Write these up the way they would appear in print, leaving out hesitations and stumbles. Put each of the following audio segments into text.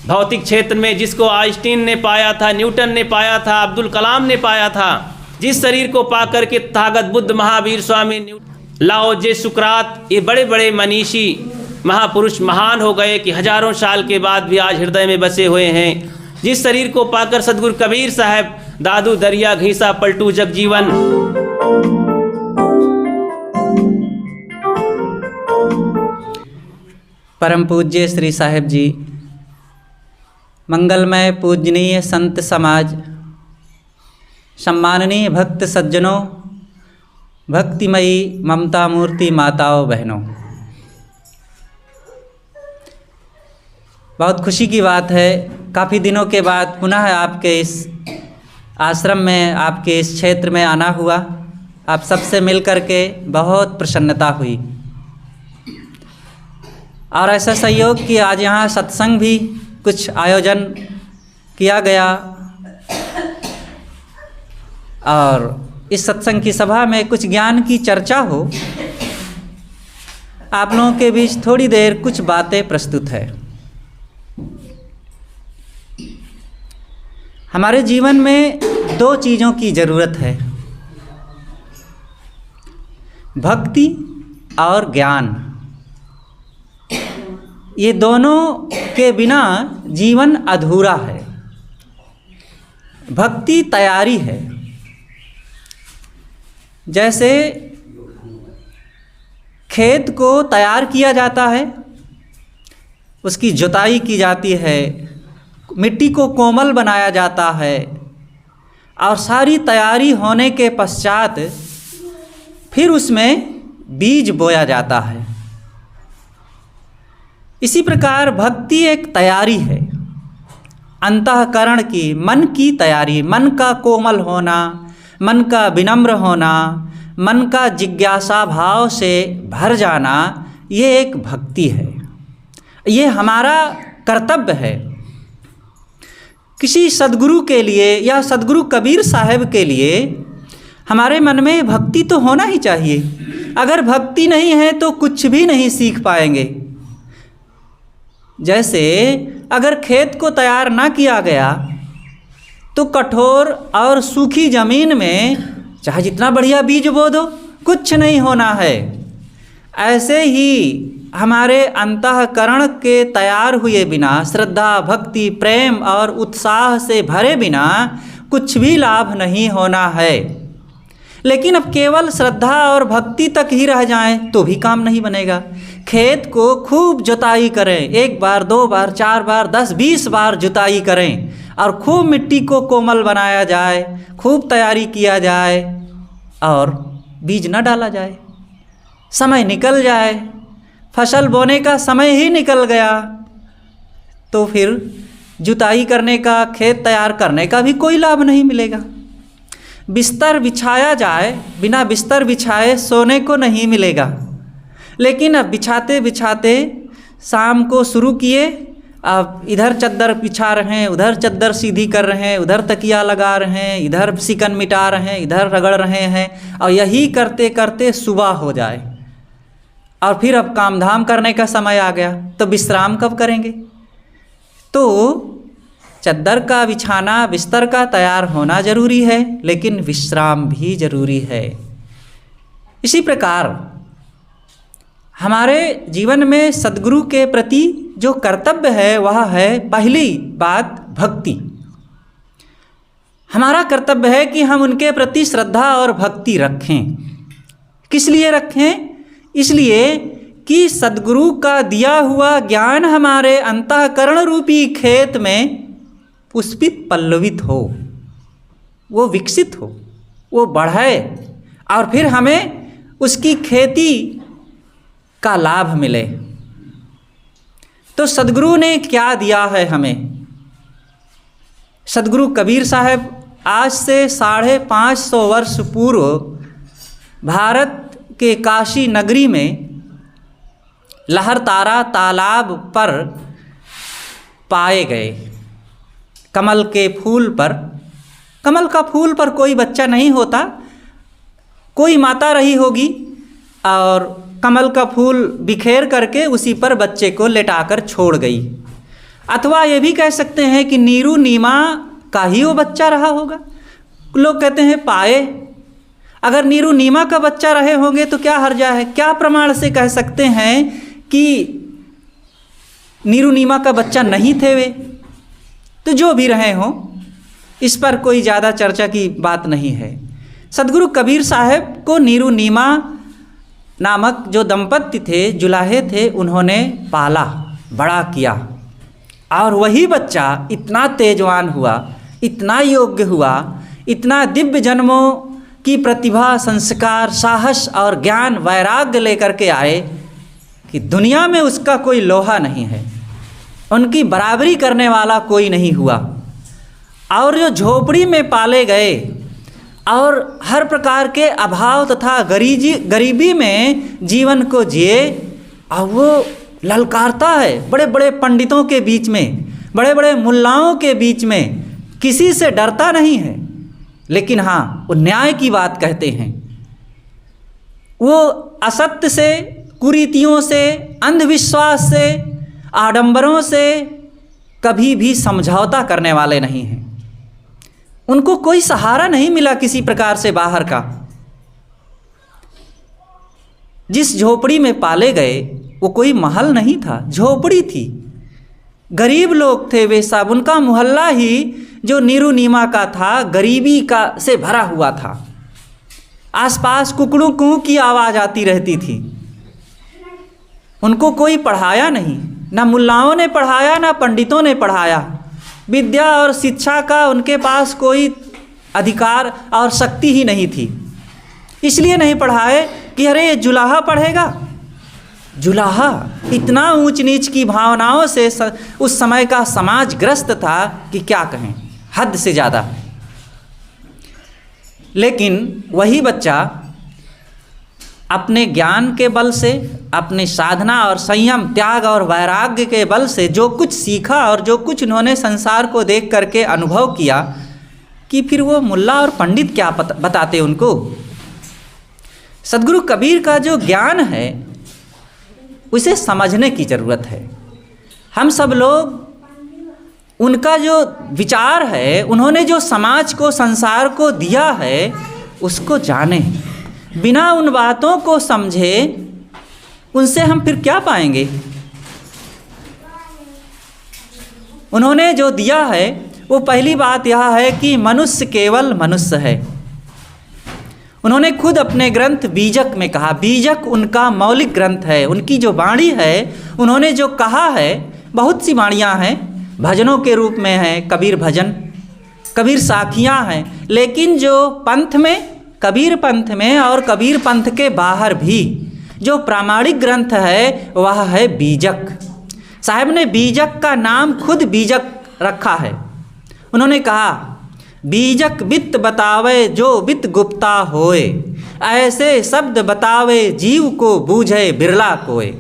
भौतिक क्षेत्र में जिसको आइंस्टीन ने पाया था, न्यूटन ने पाया था, अब्दुल कलाम ने पाया था, जिस शरीर को पाकर के तथागत बुद्ध, महावीर, स्वामी लाओ जे, सुकरात, ये बड़े बड़े मनीषी महापुरुष महान हो गए कि हजारों साल के बाद भी आज हृदय में बसे हुए हैं। जिस शरीर को पाकर सदगुरु कबीर साहब, दादू दरिया घीसा पलटू जगजीवन, परम पूज्य श्री साहेब जी, मंगलमय पूजनीय संत समाज, सम्माननीय भक्त सज्जनों, भक्तिमयी ममता मूर्ति माताओं बहनों, बहुत खुशी की बात है काफ़ी दिनों के बाद पुनः आपके इस आश्रम में, आपके इस क्षेत्र में आना हुआ। आप सबसे मिलकर के बहुत प्रसन्नता हुई और ऐसा सहयोग कि आज यहाँ सत्संग भी कुछ आयोजन किया गया और इस सत्संग की सभा में कुछ ज्ञान की चर्चा हो। आप लोगों के बीच थोड़ी देर कुछ बातें प्रस्तुत है। हमारे जीवन में दो चीज़ों की ज़रूरत है, भक्ति और ज्ञान। ये दोनों के बिना जीवन अधूरा है। भक्ति तैयारी है। जैसे खेत को तैयार किया जाता है, उसकी जुताई की जाती है, मिट्टी को कोमल बनाया जाता है और सारी तैयारी होने के पश्चात फिर उसमें बीज बोया जाता है। इसी प्रकार भक्ति एक तैयारी है, अंतःकरण की, मन की तैयारी, मन का कोमल होना, मन का विनम्र होना, मन का जिज्ञासा भाव से भर जाना, ये एक भक्ति है। ये हमारा कर्तव्य है। किसी सद्गुरु के लिए या सद्गुरु कबीर साहब के लिए हमारे मन में भक्ति तो होना ही चाहिए। अगर भक्ति नहीं है तो कुछ भी नहीं सीख पाएंगे। जैसे अगर खेत को तैयार ना किया गया तो कठोर और सूखी ज़मीन में चाहे जितना बढ़िया बीज बो दो, कुछ नहीं होना है। ऐसे ही हमारे अंतःकरण के तैयार हुए बिना, श्रद्धा, भक्ति, प्रेम और उत्साह से भरे बिना कुछ भी लाभ नहीं होना है। लेकिन अब केवल श्रद्धा और भक्ति तक ही रह जाएं तो भी काम नहीं बनेगा। खेत को खूब जुताई करें, 1 बार, 2 बार, 4 बार, 10, 20 बार जुताई करें और खूब मिट्टी को कोमल बनाया जाए, खूब तैयारी किया जाए और बीज न डाला जाए। समय निकल जाए, फसल बोने का समय ही निकल गया तो फिर जुताई करने का, खेत तैयार करने का भी कोई लाभ नहीं मिलेगा। बिस्तर बिछाया जाए, बिना बिस्तर बिछाए सोने को नहीं मिलेगा। लेकिन अब बिछाते बिछाते शाम को शुरू किए, अब इधर चद्दर बिछा रहे हैं, उधर चद्दर सीधी कर रहे हैं, उधर तकिया लगा रहे हैं, इधर सिकन मिटा रहे हैं, इधर रगड़ रहे हैं और यही करते करते सुबह हो जाए और फिर अब काम धाम करने का समय आ गया तो विश्राम कब करेंगे? तो चद्दर का बिछाना, बिस्तर का तैयार होना जरूरी है, लेकिन विश्राम भी जरूरी है। इसी प्रकार हमारे जीवन में सद्गुरु के प्रति जो कर्तव्य है वह है, पहली बात भक्ति। हमारा कर्तव्य है कि हम उनके प्रति श्रद्धा और भक्ति रखें। किस लिए रखें? इसलिए कि सद्गुरु का दिया हुआ ज्ञान हमारे अंतःकरण रूपी खेत में पुष्पित पल्लवित हो, वो विकसित हो, वो बढ़े और फिर हमें उसकी खेती का लाभ मिले। तो सद्गुरु ने क्या दिया है हमें? सद्गुरु कबीर साहब आज से 550 वर्ष पूर्व भारत के काशी नगरी में लहरतारा तालाब पर पाए गए। कमल के फूल पर, कमल का फूल पर कोई बच्चा नहीं होता, कोई माता रही होगी और कमल का फूल बिखेर करके उसी पर बच्चे को लेटाकर छोड़ गई। अथवा ये भी कह सकते हैं कि नीरू नीमा का ही वो बच्चा रहा होगा। लोग कहते हैं पाए, अगर नीरू नीमा का बच्चा रहे होंगे तो क्या हर्जा है? क्या प्रमाण से कह सकते हैं कि नीरू नीमा का बच्चा नहीं थे वे? तो जो भी रहे हों, इस पर कोई ज़्यादा चर्चा की बात नहीं है। सदगुरु कबीर साहब को नीरू नीमा नामक जो दंपत्ति थे, जुलाहे थे, उन्होंने पाला, बड़ा किया, और वही बच्चा इतना तेजवान हुआ, इतना योग्य हुआ, इतना दिव्य जन्मों की प्रतिभा, संस्कार, साहस और ज्ञान, वैराग्य लेकर के आए कि दुनिया में उसका कोई लोहा नहीं है, उनकी बराबरी करने वाला कोई नहीं हुआ। और जो झोपड़ी में पाले गए और हर प्रकार के अभाव तथा गरीबी में जीवन को जिए, और वो ललकारता है बड़े बड़े पंडितों के बीच में, बड़े बड़े मुल्लाओं के बीच में, किसी से डरता नहीं है, लेकिन हाँ वो न्याय की बात कहते हैं। वो असत्य से, कुरीतियों से, अंधविश्वास से, आडंबरों से कभी भी समझौता करने वाले नहीं हैं। उनको कोई सहारा नहीं मिला किसी प्रकार से बाहर का। जिस झोपड़ी में पाले गए वो कोई महल नहीं था, झोपड़ी थी, गरीब लोग थे वे सब। उनका मोहल्ला ही जो नीरू नीमा का था, गरीबी का से भरा हुआ था। आसपास कुकड़ू कू की आवाज़ आती रहती थी। उनको कोई पढ़ाया नहीं, ना मुल्लाओं ने पढ़ाया, ना पंडितों ने पढ़ाया। विद्या और शिक्षा का उनके पास कोई अधिकार और शक्ति ही नहीं थी। इसलिए नहीं पढ़ाए कि अरे ये जुलाहा पढ़ेगा। जुलाहा इतना ऊंच नीच की भावनाओं से उस समय का समाज ग्रस्त था कि क्या कहें, हद से ज़्यादा। लेकिन वही बच्चा अपने ज्ञान के बल से, अपनी साधना और संयम, त्याग और वैराग्य के बल से जो कुछ सीखा और जो कुछ उन्होंने संसार को देख करके अनुभव किया, कि फिर वो मुल्ला और पंडित क्या बताते उनको। सदगुरु कबीर का जो ज्ञान है उसे समझने की ज़रूरत है। हम सब लोग उनका जो विचार है, उन्होंने जो समाज को, संसार को दिया है, उसको जाने। बिना उन बातों को समझे उनसे हम फिर क्या पाएंगे। उन्होंने जो दिया है वो पहली बात यह है कि मनुष्य केवल मनुष्य है। उन्होंने खुद अपने ग्रंथ बीजक में कहा, बीजक उनका मौलिक ग्रंथ है। उनकी जो वाणी है, उन्होंने जो कहा है, बहुत सी वाणियाँ हैं, भजनों के रूप में है, कबीर भजन, कबीर साखियाँ हैं, लेकिन जो पंथ में, कबीर पंथ में और कबीर पंथ के बाहर भी जो प्रामाणिक ग्रंथ है वह है बीजक। साहब ने बीजक का नाम खुद बीजक रखा है। उन्होंने कहा, बीजक बित बतावे जो बित गुप्ता होए, ऐसे शब्द बतावे जीव को बूझे बिरला कोय।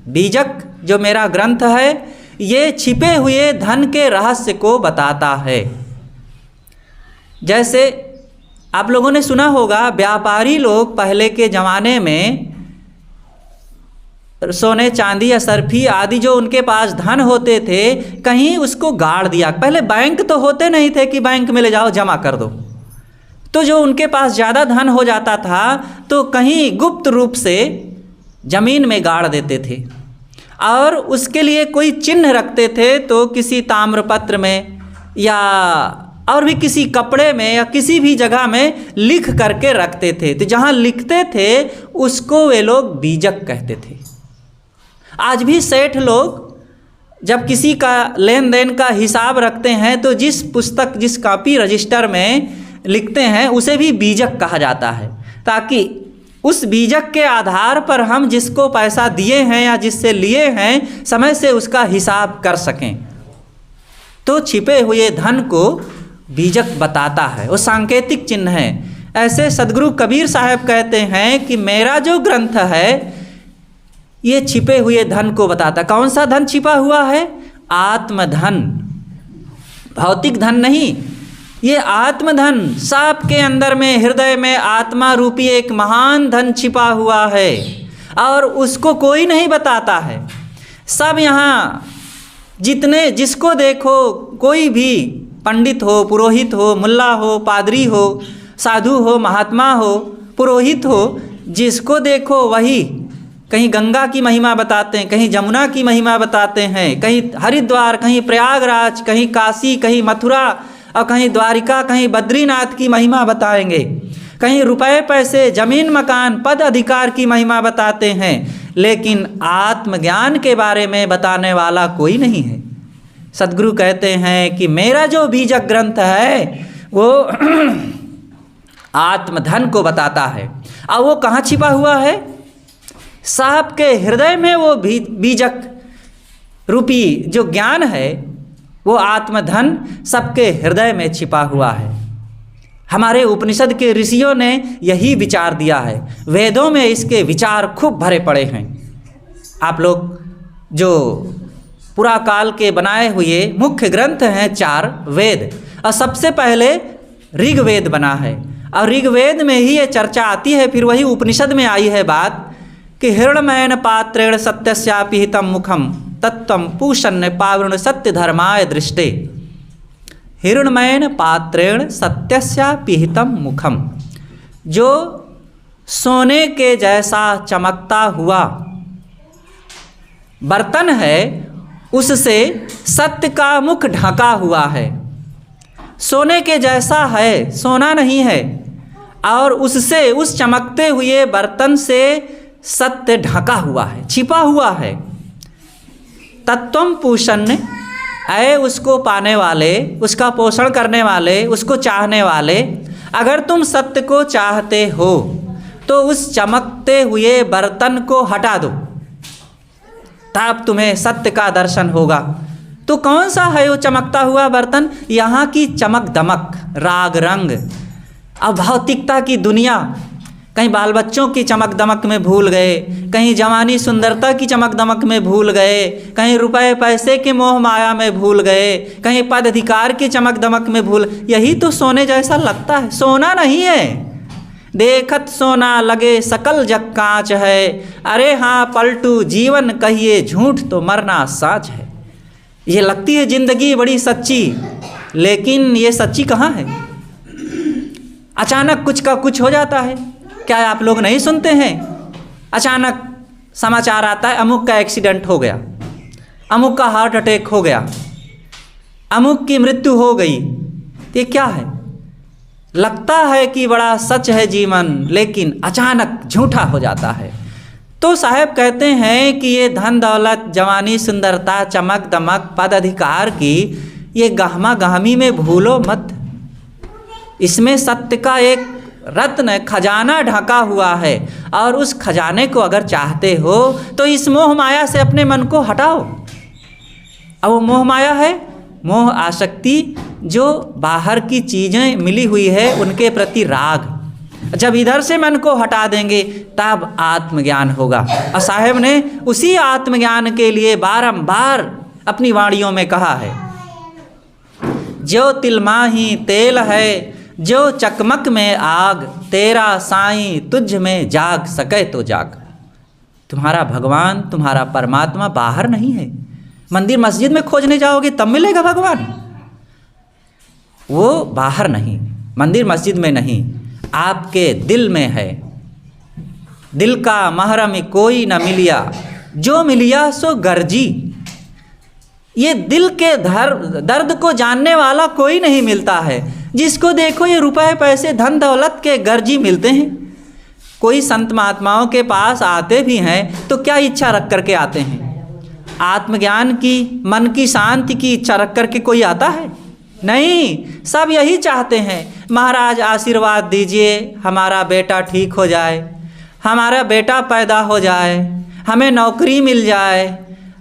बीजक जो मेरा ग्रंथ है, ये छिपे हुए धन के रहस्य को बताता है। जैसे आप लोगों ने सुना होगा, व्यापारी लोग पहले के ज़माने में सोने चांदी या सरफी आदि जो उनके पास धन होते थे, कहीं उसको गाड़ दिया। पहले बैंक तो होते नहीं थे कि बैंक में ले जाओ जमा कर दो। तो जो उनके पास ज़्यादा धन हो जाता था तो कहीं गुप्त रूप से ज़मीन में गाड़ देते थे, और उसके लिए कोई चिन्ह रखते थे। तो किसी ताम्रपत्र में या और भी किसी कपड़े में या किसी भी जगह में लिख करके रखते थे। तो जहाँ लिखते थे उसको वे लोग बीजक कहते थे। आज भी सेठ लोग जब किसी का लेन देन का हिसाब रखते हैं तो जिस पुस्तक, जिस कॉपी रजिस्टर में लिखते हैं उसे भी बीजक कहा जाता है, ताकि उस बीजक के आधार पर हम जिसको पैसा दिए हैं या जिससे लिए हैं समय से उसका हिसाब कर सकें। तो छिपे हुए धन को बीजक बताता है, वो सांकेतिक चिन्ह है। ऐसे सदगुरु कबीर साहब कहते हैं कि मेरा जो ग्रंथ है ये छिपे हुए धन को बताता। कौन सा धन छिपा हुआ है? आत्मधन, भौतिक धन नहीं, ये आत्मधन। सांप के अंदर में, हृदय में आत्मा रूपी एक महान धन छिपा हुआ है, और उसको कोई नहीं बताता है। सब यहाँ जिसको देखो, कोई भी पंडित हो, पुरोहित हो, मुल्ला हो, पादरी हो, साधु हो, महात्मा हो, पुरोहित हो, जिसको देखो वही कहीं गंगा की महिमा बताते हैं, कहीं जमुना की महिमा बताते हैं, कहीं हरिद्वार, कहीं प्रयागराज, कहीं काशी, कहीं मथुरा और कहीं द्वारिका, कहीं बद्रीनाथ की महिमा बताएंगे, कहीं रुपए पैसे, जमीन मकान, पद अधिकार की महिमा बताते हैं, लेकिन आत्मज्ञान के बारे में बताने वाला कोई नहीं है। सद्गुरु कहते हैं कि मेरा जो बीजक ग्रंथ है वो आत्मधन को बताता है। और वो कहाँ छिपा हुआ है? साहब के हृदय में वो बीजक रूपी जो ज्ञान है, वो आत्मधन सबके हृदय में छिपा हुआ है। हमारे उपनिषद के ऋषियों ने यही विचार दिया है, वेदों में इसके विचार खूब भरे पड़े हैं। आप लोग जो पुराकाल के बनाए हुए मुख्य ग्रंथ हैं 4 वेद, और सबसे पहले ऋग्वेद बना है, और ऋग्वेद में ही ये चर्चा आती है। फिर वही उपनिषद में आई है बात कि हिरण्मयेन पात्रेण सत्यस्यापिहितं मुखम तत्त्वं पूषन् पावृण सत्य धर्माय दृष्टे। हिरण्मयेन पात्रेण सत्यस्यापिहितं मुखम, जो सोने के जैसा चमकता हुआ बर्तन है, उससे सत्य का मुख ढका हुआ है। सोने के जैसा है, सोना नहीं है, और उससे, उस चमकते हुए बर्तन से सत्य ढका हुआ है, छिपा हुआ है। तत्त्वं पूषन्, ऐ उसको पाने वाले, उसका पोषण करने वाले, उसको चाहने वाले, अगर तुम सत्य को चाहते हो तो उस चमकते हुए बर्तन को हटा दो, तब तुम्हें सत्य का दर्शन होगा। तो कौन सा है वो चमकता हुआ बर्तन? यहाँ की चमक दमक, राग रंग, अब भौतिकता की दुनिया, कहीं बाल बच्चों की चमक दमक में भूल गए, कहीं जवानी सुंदरता की चमक दमक में भूल गए, कहीं रुपए पैसे के मोह माया में भूल गए, कहीं पद अधिकार की चमक दमक में भूल। यही तो सोने जैसा लगता है, सोना नहीं है। देखत सोना लगे सकल जग कांच है, अरे हाँ पलटू जीवन कहिए झूठ तो मरना साच है। ये लगती है जिंदगी बड़ी सच्ची, लेकिन ये सच्ची कहाँ है? अचानक कुछ का कुछ हो जाता है। क्या आप लोग नहीं सुनते हैं? अचानक समाचार आता है अमुक का एक्सीडेंट हो गया, अमुक का हार्ट अटैक हो गया, अमुक की मृत्यु हो गई। ये क्या है? लगता है कि बड़ा सच है जीवन, लेकिन अचानक झूठा हो जाता है। तो साहब कहते हैं कि ये धन दौलत, जवानी, सुंदरता, चमक दमक, पद अधिकार की ये गहमा गहमी में भूलो मत। इसमें सत्य का एक रत्न, खजाना ढका हुआ है, और उस खजाने को अगर चाहते हो तो इस मोह माया से अपने मन को हटाओ। अब वो मोह माया है, मोह आसक्ति, जो बाहर की चीज़ें मिली हुई है उनके प्रति राग। जब इधर से मन को हटा देंगे तब आत्मज्ञान होगा। और साहेब ने उसी आत्मज्ञान के लिए बारंबार अपनी वाणियों में कहा है, जो तिलमाही तेल है, जो चकमक में आग, तेरा साईं तुझ में जाग सके तो जाग। तुम्हारा भगवान, तुम्हारा परमात्मा बाहर नहीं है। मंदिर मस्जिद में खोजने जाओगे तब मिलेगा भगवान, वो बाहर नहीं, मंदिर मस्जिद में नहीं, आपके दिल में है। दिल का महरम कोई न मिलिया, जो मिलिया सो गर्जी। ये दिल के दर्द को जानने वाला कोई नहीं मिलता है। जिसको देखो ये रुपए पैसे, धन दौलत के गर्जी मिलते हैं। कोई संत महात्माओं के पास आते भी हैं तो क्या इच्छा रख करके आते हैं? आत्मज्ञान की, मन की शांति की इच्छा रख करके कोई आता है? नहीं। सब यही चाहते हैं, महाराज आशीर्वाद दीजिए, हमारा बेटा ठीक हो जाए, हमारा बेटा पैदा हो जाए, हमें नौकरी मिल जाए,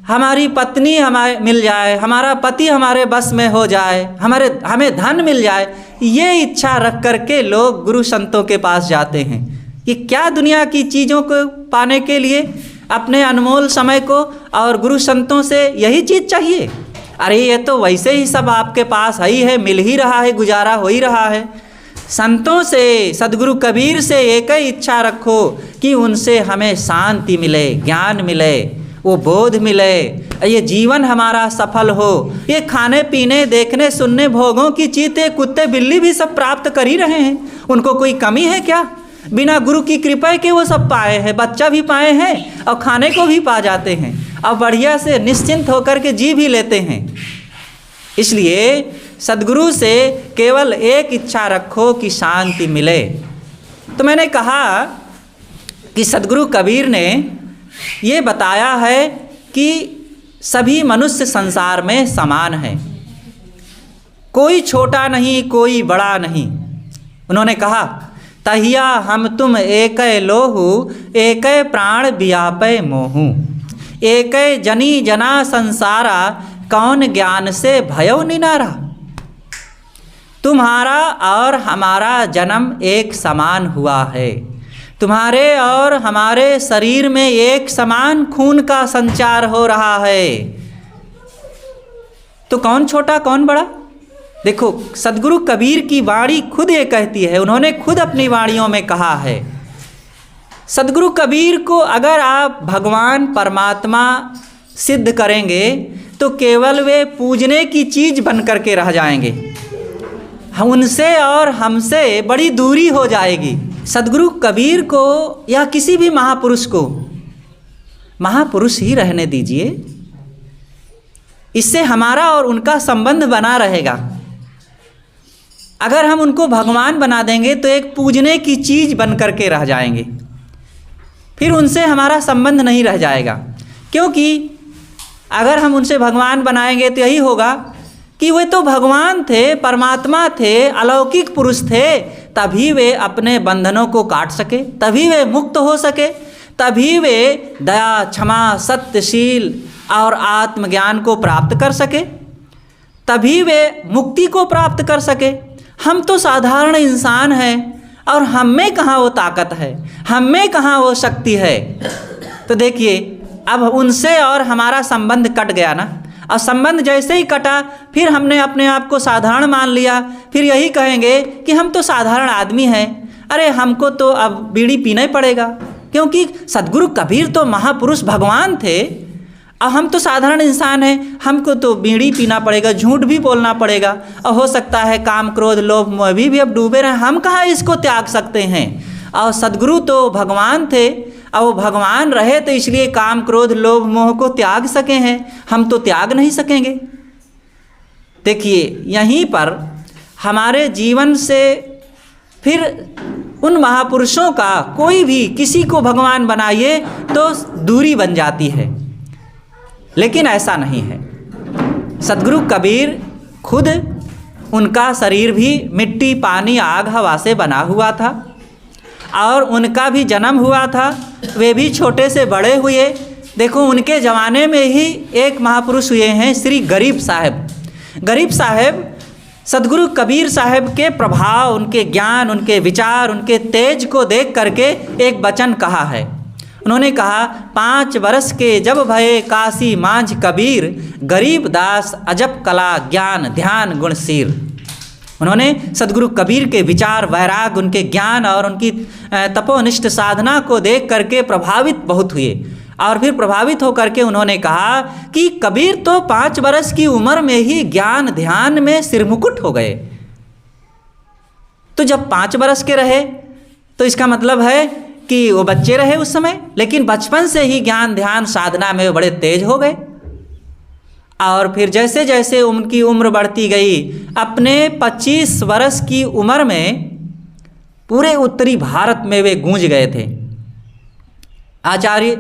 हमारी पत्नी हमें मिल जाए, हमारा पति हमारे बस में हो जाए, हमें धन मिल जाए। ये इच्छा रख करके लोग गुरु संतों के पास जाते हैं। कि क्या दुनिया की चीज़ों को पाने के लिए अपने अनमोल समय को और गुरु संतों से यही चीज़ चाहिए? अरे ये तो वैसे ही सब आपके पास ही है, मिल ही रहा है, गुजारा हो ही रहा है। संतों से, सदगुरु कबीर से एक ही इच्छा रखो कि उनसे हमें शांति मिले, ज्ञान मिले, वो बोध मिले, ये जीवन हमारा सफल हो। ये खाने पीने देखने सुनने भोगों की चीते कुत्ते बिल्ली भी सब प्राप्त कर ही रहे हैं, उनको कोई कमी है क्या? बिना गुरु की कृपा के वो सब पाए हैं, बच्चा भी पाए हैं और खाने को भी पा जाते हैं और बढ़िया से निश्चिंत होकर के जी भी लेते हैं। इसलिए सद्गुरु से केवल एक इच्छा रखो कि शांति मिले। तो मैंने कहा कि सद्गुरु कबीर ने ये बताया है कि सभी मनुष्य संसार में समान हैं, कोई छोटा नहीं कोई बड़ा नहीं। उन्होंने कहा तहिया हम तुम एक लोहु एक प्राण व्यापै मोहु, एक जनी जना संसारा कौन ज्ञान से भयो निनारा। तुम्हारा और हमारा जन्म एक समान हुआ है, तुम्हारे और हमारे शरीर में एक समान खून का संचार हो रहा है, तो कौन छोटा कौन बड़ा? देखो सद्गुरु कबीर की वाणी खुद ये कहती है, उन्होंने खुद अपनी वाणियों में कहा है। सद्गुरु कबीर को अगर आप भगवान परमात्मा सिद्ध करेंगे तो केवल वे पूजने की चीज़ बन करके रह जाएंगे, हम उनसे और हमसे बड़ी दूरी हो जाएगी। सद्गुरु कबीर को या किसी भी महापुरुष को महापुरुष ही रहने दीजिए, इससे हमारा और उनका संबंध बना रहेगा। अगर हम उनको भगवान बना देंगे तो एक पूजने की चीज़ बन करके रह जाएंगे, फिर उनसे हमारा संबंध नहीं रह जाएगा। क्योंकि अगर हम उनसे भगवान बनाएंगे तो यही होगा कि वे तो भगवान थे, परमात्मा थे, अलौकिक पुरुष थे, तभी वे अपने बंधनों को काट सके, तभी वे मुक्त हो सके, तभी वे दया क्षमा सत्यशील और आत्मज्ञान को प्राप्त कर सके, तभी वे मुक्ति को प्राप्त कर सके। हम तो साधारण इंसान हैं और हम में कहाँ वो ताकत है, हम में कहाँ वो शक्ति है। तो देखिए अब उनसे और हमारा संबंध कट गया ना, और संबंध जैसे ही कटा फिर हमने अपने आप को साधारण मान लिया, फिर यही कहेंगे कि हम तो साधारण आदमी हैं, अरे हमको तो अब बीड़ी पीना ही पड़ेगा, क्योंकि सद्गुरु कबीर तो महापुरुष भगवान थे और हम तो साधारण इंसान हैं, हमको तो बीड़ी पीना पड़ेगा, झूठ भी बोलना पड़ेगा, और हो सकता है काम क्रोध लोभ मोह भी अब डूबे रहे, हम कहाँ इसको त्याग सकते हैं। और सद्गुरु तो भगवान थे और वो भगवान रहे तो इसलिए काम क्रोध लोभ मोह को त्याग सके हैं, हम तो त्याग नहीं सकेंगे। देखिए यहीं पर हमारे जीवन से फिर उन महापुरुषों का कोई भी किसी को भगवान बनाइए तो दूरी बन जाती है, लेकिन ऐसा नहीं है। सद्गुरु कबीर खुद, उनका शरीर भी मिट्टी पानी आग हवा से बना हुआ था और उनका भी जन्म हुआ था, वे भी छोटे से बड़े हुए। देखो उनके ज़माने में ही एक महापुरुष हुए हैं श्री गरीब साहब। गरीब साहब सद्गुरु कबीर साहब के प्रभाव, उनके ज्ञान, उनके विचार, उनके तेज को देख करके एक वचन कहा है। उन्होंने कहा 5 वर्ष के जब भये काशी मांझ कबीर, गरीब दास अजब कला ज्ञान ध्यान गुणशीर। उन्होंने सद्गुरु कबीर के विचार, वैराग, उनके ज्ञान और उनकी तपोनिष्ठ साधना को देख करके प्रभावित बहुत हुए, और फिर प्रभावित होकर के उन्होंने कहा कि कबीर तो 5 वर्ष की उम्र में ही ज्ञान ध्यान में सिरमुकुट हो गए। तो जब 5 वर्ष के रहे तो इसका मतलब है कि वो बच्चे रहे उस समय, लेकिन बचपन से ही ज्ञान ध्यान साधना में बड़े तेज हो गए। और फिर जैसे जैसे उनकी उम्र बढ़ती गई, अपने 25 वर्ष की उम्र में पूरे उत्तरी भारत में वे गूंज गए थे। आचार्य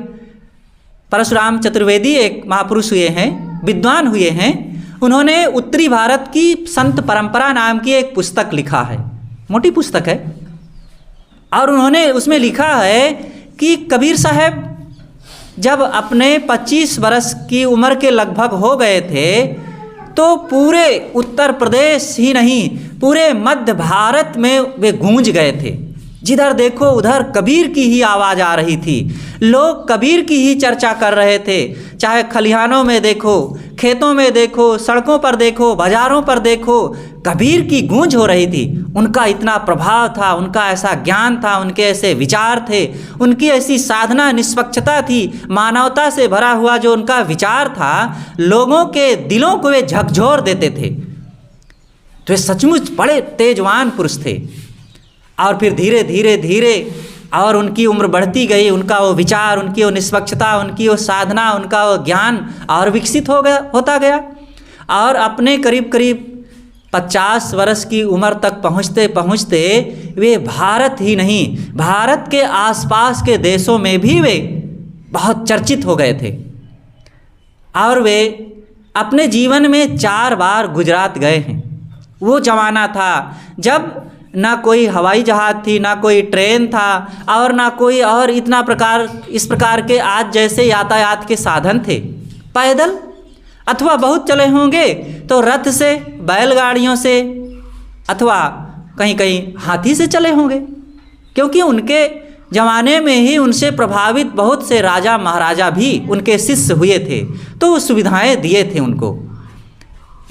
परशुराम चतुर्वेदी एक महापुरुष हुए हैं, विद्वान हुए हैं। उन्होंने उत्तरी भारत की संत परंपरा नाम की एक पुस्तक लिखा है, मोटी पुस्तक है, और उन्होंने उसमें लिखा है कि कबीर साहब जब अपने 25 वर्ष की उम्र के लगभग हो गए थे तो पूरे उत्तर प्रदेश ही नहीं, पूरे मध्य भारत में वे गूंज गए थे। जिधर देखो उधर कबीर की ही आवाज़ आ रही थी, लोग कबीर की ही चर्चा कर रहे थे। चाहे खलिहानों में देखो खेतों में देखो, सड़कों पर देखो, बाजारों पर देखो, कबीर की गूंज हो रही थी। उनका इतना प्रभाव था, उनका ऐसा ज्ञान था, उनके ऐसे विचार थे, उनकी ऐसी साधना, निष्पक्षता थी, मानवता से भरा हुआ जो उनका विचार था, लोगों के दिलों को वे झकझोर देते थे। तो वे सचमुच बड़े तेजवान पुरुष थे। और फिर धीरे धीरे धीरे और उनकी उम्र बढ़ती गई, उनका वो विचार, उनकी वो निष्पक्षता, उनकी वो साधना, उनका वो ज्ञान और विकसित होता गया। और अपने करीब करीब 50 वर्ष की उम्र तक पहुँचते पहुँचते वे भारत ही नहीं, भारत के आसपास के देशों में भी वे बहुत चर्चित हो गए थे। और वे अपने जीवन में 4 बार गुजरात गए हैं। वो ज़माना था जब ना कोई हवाई जहाज़ थी, ना कोई ट्रेन था, और ना कोई और इस प्रकार के आज जैसे यातायात के साधन थे। पैदल अथवा बहुत चले होंगे तो रथ से, बैलगाड़ियों से, अथवा कहीं कहीं हाथी से चले होंगे, क्योंकि उनके ज़माने में ही उनसे प्रभावित बहुत से राजा महाराजा भी उनके शिष्य हुए थे, तो वो सुविधाएं दिए थे उनको।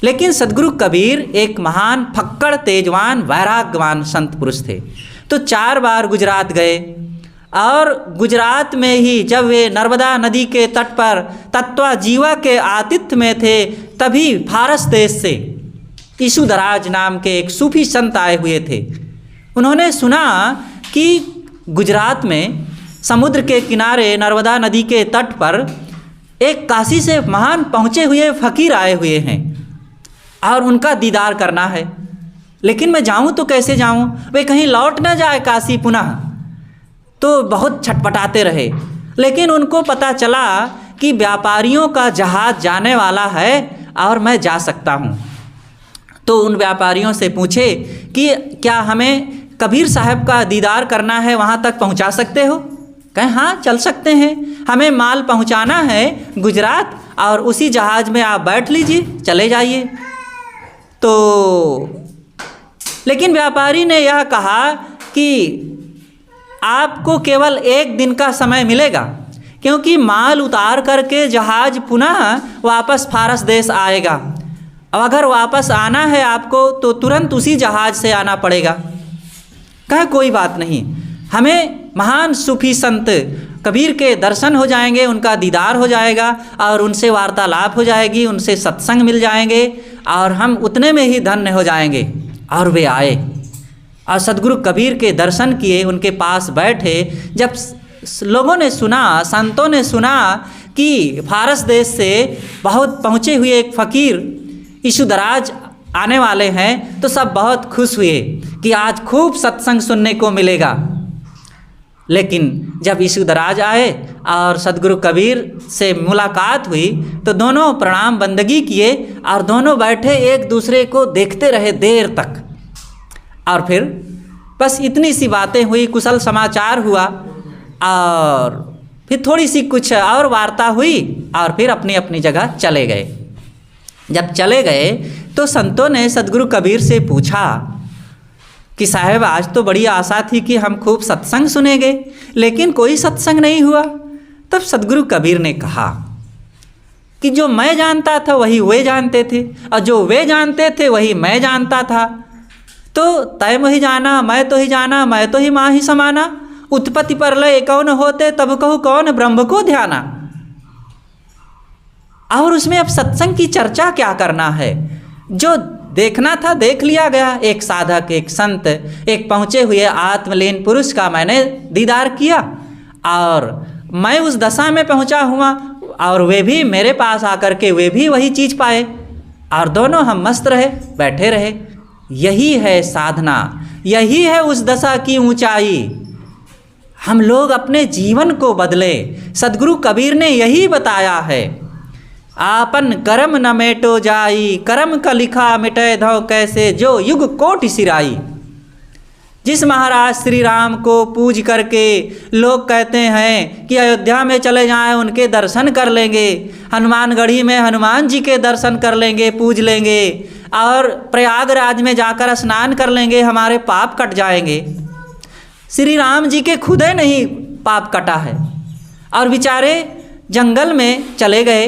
लेकिन सदगुरु कबीर एक महान, फक्कड़, तेजवान, वैराग्यवान संत पुरुष थे। तो 4 बार गुजरात गए। और गुजरात में ही जब वे नर्मदा नदी के तट पर तत्वा जीवा के आतिथ्य में थे, तभी फारस देश से ईशुदराज नाम के एक सूफी संत आए हुए थे। उन्होंने सुना कि गुजरात में समुद्र के किनारे नर्मदा नदी के तट पर एक काशी से महान पहुँचे हुए फ़कीर आए हुए हैं और उनका दीदार करना है। लेकिन मैं जाऊं तो कैसे जाऊं, वे कहीं लौट ना जाए काशी पुनः। तो बहुत छटपटाते रहे। लेकिन उनको पता चला कि व्यापारियों का जहाज़ जाने वाला है और मैं जा सकता हूं। तो उन व्यापारियों से पूछे कि क्या हमें कबीर साहब का दीदार करना है, वहां तक पहुंचा सकते हो? कहें हाँ, चल सकते हैं, हमें माल पहुंचाना है गुजरात, और उसी जहाज़ में आप बैठ लीजिए, चले जाइए। तो लेकिन व्यापारी ने यह कहा कि आपको केवल 1 दिन का समय मिलेगा, क्योंकि माल उतार करके जहाज़ पुनः वापस फारस देश आएगा। अब अगर वापस आना है आपको तो तुरंत उसी जहाज़ से आना पड़ेगा। कहा कोई बात नहीं, हमें महान सूफी संत कबीर के दर्शन हो जाएंगे, उनका दीदार हो जाएगा और उनसे वार्तालाप हो जाएगी, उनसे सत्संग मिल जाएंगे और हम उतने में ही धन्य हो जाएंगे। और वे आए और सदगुरु कबीर के दर्शन किए, उनके पास बैठे। जब लोगों ने सुना, संतों ने सुना कि फारस देश से बहुत पहुँचे हुए एक फ़कीर ईशुदराज आने वाले हैं, तो सब बहुत खुश हुए कि आज खूब सत्संग सुनने को मिलेगा। लेकिन जब ईशुदराज आए और सदगुरु कबीर से मुलाकात हुई तो दोनों प्रणाम बंदगी किए और दोनों बैठे एक दूसरे को देखते रहे देर तक। और फिर बस इतनी सी बातें हुई, कुशल समाचार हुआ और फिर थोड़ी सी कुछ और वार्ता हुई और फिर अपनी अपनी जगह चले गए। जब चले गए तो संतों ने सदगुरु कबीर से पूछा कि साहब, आज तो बड़ी आशा थी कि हम खूब सत्संग सुनेंगे, लेकिन कोई सत्संग नहीं हुआ। तब सदगुरु कबीर ने कहा कि जो मैं जानता था वही वे जानते थे, और जो वे जानते थे वही मैं जानता था। तो तय मोहि जाना, मैं तो ही जाना, मैं तो ही माँ ही समाना। उत्पत्ति प्रलय कौन होते, तब कहूँ कौन ब्रह्म को ध्याना। और उसमें अब सत्संग की चर्चा क्या करना है? जो देखना था देख लिया गया। एक साधक, एक संत, एक पहुँचे हुए आत्मलीन पुरुष का मैंने दीदार किया और मैं उस दशा में पहुँचा हुआ और वे भी मेरे पास आकर के वे भी वही चीज़ पाए और दोनों हम मस्त रहे, बैठे रहे। यही है साधना, यही है उस दशा की ऊंचाई। हम लोग अपने जीवन को बदले। सदगुरु कबीर ने यही बताया है, आपन कर्म न मेटो जाई, कर्म का लिखा मिटे धो कैसे, जो युग कोटि सिराई। जिस महाराज श्री राम को पूज करके लोग कहते हैं कि अयोध्या में चले जाएं, उनके दर्शन कर लेंगे, हनुमानगढ़ी में हनुमान जी के दर्शन कर लेंगे, पूज लेंगे, और प्रयागराज में जाकर स्नान कर लेंगे, हमारे पाप कट जाएंगे। श्री राम जी के खुदे नहीं पाप कटा है और बेचारे जंगल में चले गए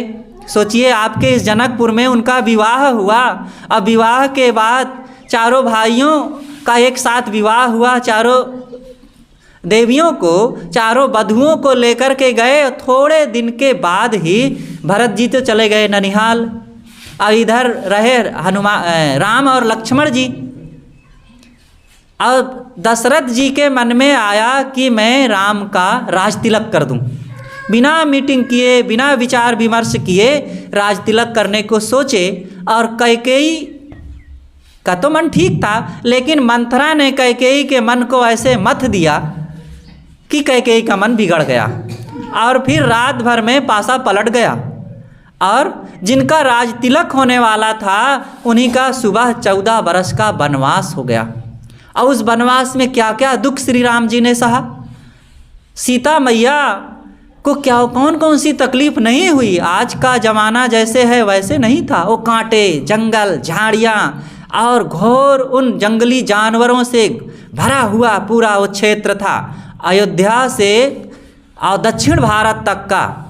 सोचिए आपके इस जनकपुर में उनका विवाह हुआ। अब विवाह के बाद चारों भाइयों का एक साथ विवाह हुआ, चारों देवियों को, चारों वधुओं को लेकर के गए। थोड़े दिन के बाद ही भरत जी तो चले गए ननिहाल। अब इधर रहे राम और लक्ष्मण जी। अब दशरथ जी के मन में आया कि मैं राम का राज तिलक कर दूं। बिना मीटिंग किए, बिना विचार विमर्श किए राज तिलक करने को सोचे। और कैकेयी का तो मन ठीक था, लेकिन मंथरा ने कैकेयी के मन को ऐसे मथ दिया कि कैकेयी का मन बिगड़ गया और फिर रात भर में पासा पलट गया। और जिनका राज तिलक होने वाला था उन्हीं का सुबह 14 बरस का वनवास हो गया। और उस वनवास में क्या क्या दुख श्री राम जी ने सहा। सीता मैया को क्या कौन कौन सी तकलीफ नहीं हुई। आज का ज़माना जैसे है वैसे नहीं था। वो कांटे, जंगल, झाड़ियाँ और घोर उन जंगली जानवरों से भरा हुआ पूरा वो क्षेत्र था। अयोध्या से और दक्षिण भारत तक का।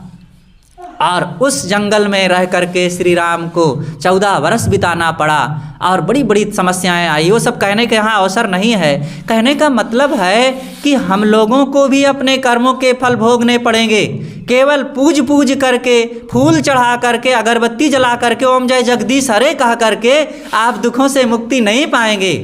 और उस जंगल में रह करके श्री राम को 14 वर्ष बिताना पड़ा और बड़ी बड़ी समस्याएं आई। वो सब कहने के यहाँ अवसर नहीं है। कहने का मतलब है कि हम लोगों को भी अपने कर्मों के फल भोगने पड़ेंगे। केवल पूज पूज करके, फूल चढ़ा करके, अगरबत्ती जला करके, ओम जय जगदीश हरे कह करके आप दुखों से मुक्ति नहीं पाएंगे।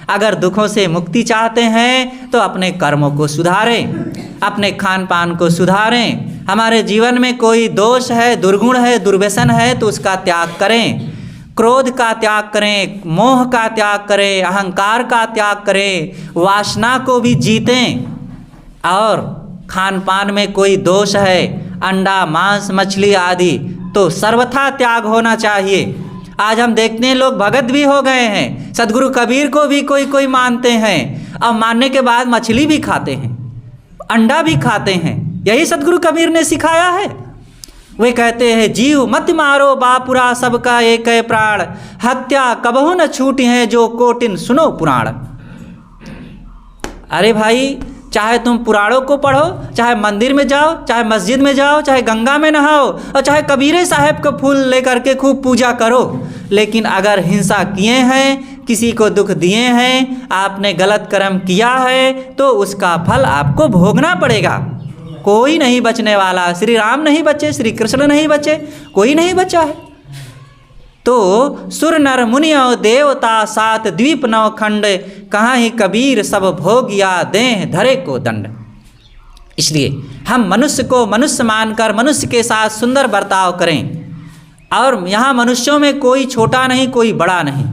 अगर दुखों से मुक्ति चाहते हैं तो अपने कर्मों को सुधारें, अपने खान पान को सुधारें। हमारे जीवन में कोई दोष है, दुर्गुण है, दुर्व्यसन है तो उसका त्याग करें। क्रोध का त्याग करें, मोह का त्याग करें, अहंकार का त्याग करें, वासना को भी जीतें। और खान पान में कोई दोष है, अंडा, मांस, मछली आदि, तो सर्वथा त्याग होना चाहिए। आज हम देखते हैं लोग भगत भी हो गए हैं, सदगुरु कबीर को भी कोई कोई मानते हैं और मानने के बाद मछली भी खाते हैं, अंडा भी खाते हैं। यही सदगुरु कबीर ने सिखाया है। वे कहते हैं जीव मत मारो बापुरा सबका एक है प्राण, हत्या कबहु न छूटी है जो कोटिन सुनो पुराण। अरे भाई, चाहे तुम पुराणों को पढ़ो, चाहे मंदिर में जाओ, चाहे मस्जिद में जाओ, चाहे गंगा में नहाओ और चाहे कबीरे साहब को फूल लेकर के खूब पूजा करो, लेकिन अगर हिंसा किए हैं, किसी को दुख दिए हैं, आपने गलत कर्म किया है तो उसका फल आपको भोगना पड़ेगा। कोई नहीं बचने वाला। श्री राम नहीं बचे, श्री कृष्ण नहीं बचे, कोई नहीं बचा है। तो सुर नर मुनियो देवता सात द्वीप नौ खंड, कहाँ ही कबीर सब भोगिया देह धरे को दंड। इसलिए हम मनुष्य को मनुष्य मानकर मनुष्य के साथ सुंदर बर्ताव करें। और यहाँ मनुष्यों में कोई छोटा नहीं, कोई बड़ा नहीं।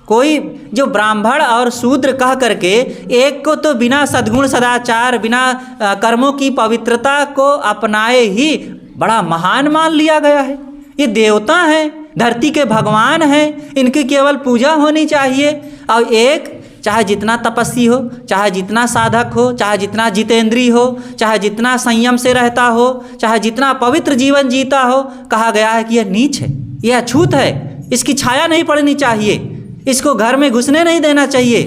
कोई जो ब्राह्मण और शूद्र कह करके एक को तो बिना सद्गुण सदाचार, बिना कर्मों की पवित्रता को अपनाए ही बड़ा महान मान लिया गया है। ये देवता हैं, धरती के भगवान हैं, इनकी केवल पूजा होनी चाहिए। और एक चाहे जितना तपस्वी हो, चाहे जितना साधक हो, चाहे जितना जितेंद्री हो, चाहे जितना संयम से रहता हो, चाहे जितना पवित्र जीवन जीता हो, कहा गया है कि यह नीच है, यह अछूत है, इसकी छाया नहीं पड़नी चाहिए, इसको घर में घुसने नहीं देना चाहिए।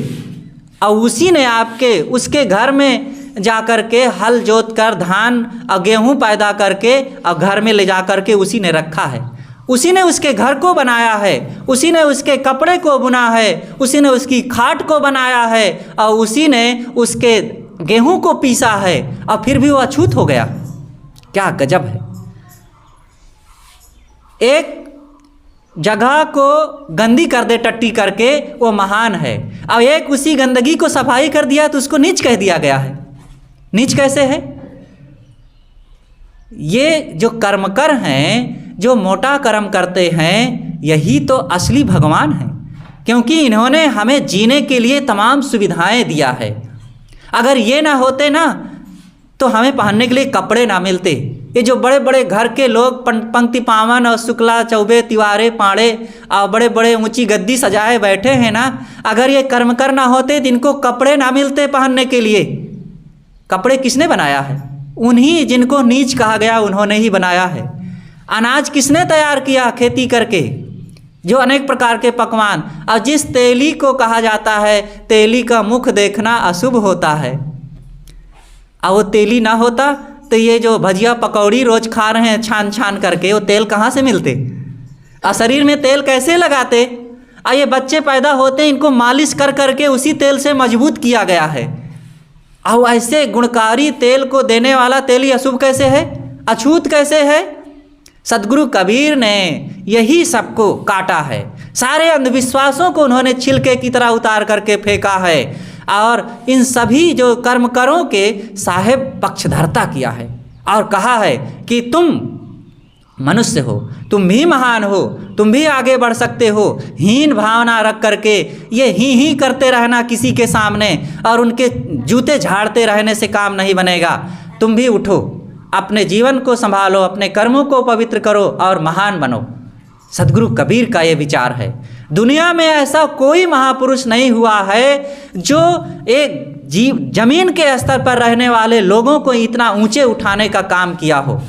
और उसी ने आपके उसके घर में जा कर के हल जोत कर धान और गेहूँ पैदा करके और घर में ले जा कर के उसी ने रखा है। उसी ने उसके घर को बनाया है, उसी ने उसके कपड़े को बुना है, उसी ने उसकी खाट को बनाया है और उसी ने उसके गेहूं को पीसा है और फिर भी वो अछूत हो गया। क्या गजब है। एक जगह को गंदी कर दे टट्टी करके वो महान है, और एक उसी गंदगी को सफाई कर दिया तो उसको नीच कह दिया गया है। नीच कैसे है? ये जो कर्मकर हैं, जो मोटा कर्म करते हैं, यही तो असली भगवान हैं, क्योंकि इन्होंने हमें जीने के लिए तमाम सुविधाएं दिया है। अगर ये ना होते ना तो हमें पहनने के लिए कपड़े ना मिलते। ये जो बड़े बड़े घर के लोग पंक्ति पावन और शुक्ला चौबे तिवारे पाड़े और बड़े बड़े ऊंची गद्दी सजाए बैठे हैं ना, अगर ये कर्मकर ना होते तो इनको कपड़े ना मिलते पहनने के लिए। कपड़े किसने बनाया है? उन्हीं जिनको नीच कहा गया उन्होंने ही बनाया है। अनाज किसने तैयार किया खेती करके? जो अनेक प्रकार के पकवान। और जिस तेली को कहा जाता है तेली का मुख देखना अशुभ होता है, और वो तेली ना होता तो ये जो भजिया पकौड़ी रोज खा रहे हैं छान छान करके, वो तेल कहाँ से मिलते? और शरीर में तेल कैसे लगाते? ये बच्चे पैदा होते हैं, इनको मालिश कर करके उसी तेल से मजबूत किया गया है। और ऐसे गुणकारी तेल को देने वाला तेल ही अशुभ कैसे है, अछूत कैसे है? सदगुरु कबीर ने यही सबको काटा है। सारे अंधविश्वासों को उन्होंने छिलके की तरह उतार करके फेंका है और इन सभी जो कर्म करों के साहेब पक्षधरता किया है और कहा है कि तुम मनुष्य हो, तुम भी महान हो, तुम भी आगे बढ़ सकते हो। हीन भावना रख करके ये ही करते रहना किसी के सामने और उनके जूते झाड़ते रहने से काम नहीं बनेगा। तुम भी उठो, अपने जीवन को संभालो, अपने कर्मों को पवित्र करो और महान बनो। सदगुरु कबीर का ये विचार है। दुनिया में ऐसा कोई महापुरुष नहीं हुआ है जो एक जमीन के स्तर पर रहने वाले लोगों को इतना ऊंचे उठाने का काम किया हो।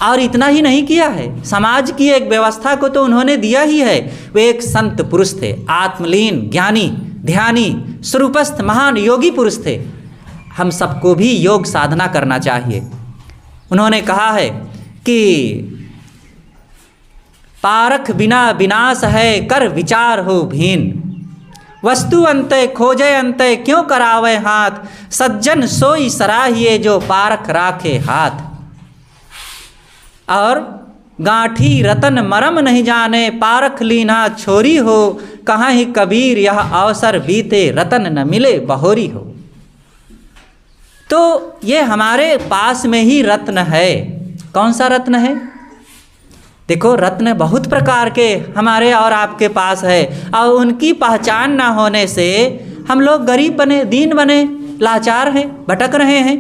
और इतना ही नहीं किया है, समाज की एक व्यवस्था को तो उन्होंने दिया ही है। वे एक संत पुरुष थे, आत्मलीन, ज्ञानी, ध्यानी, स्वरूपस्थ महान योगी पुरुष थे। हम सबको भी योग साधना करना चाहिए। उन्होंने कहा है कि पारख बिना विनाश है, कर विचार हो भीन। वस्तु अंतय खोजे अंतय, क्यों करावे हाथ। सज्जन सोई सराहिए, जो पारख राखे हाथ। और गांठी रतन मरम नहीं जाने, पारख लीना छोरी हो। कहाँ ही कबीर यह अवसर बीते, रतन न मिले बहोरी हो। तो ये हमारे पास में ही रत्न है। कौन सा रत्न है? देखो, रत्न बहुत प्रकार के हमारे और आपके पास है और उनकी पहचान ना होने से हम लोग गरीब बने, दीन बने, लाचार हैं, भटक रहे हैं।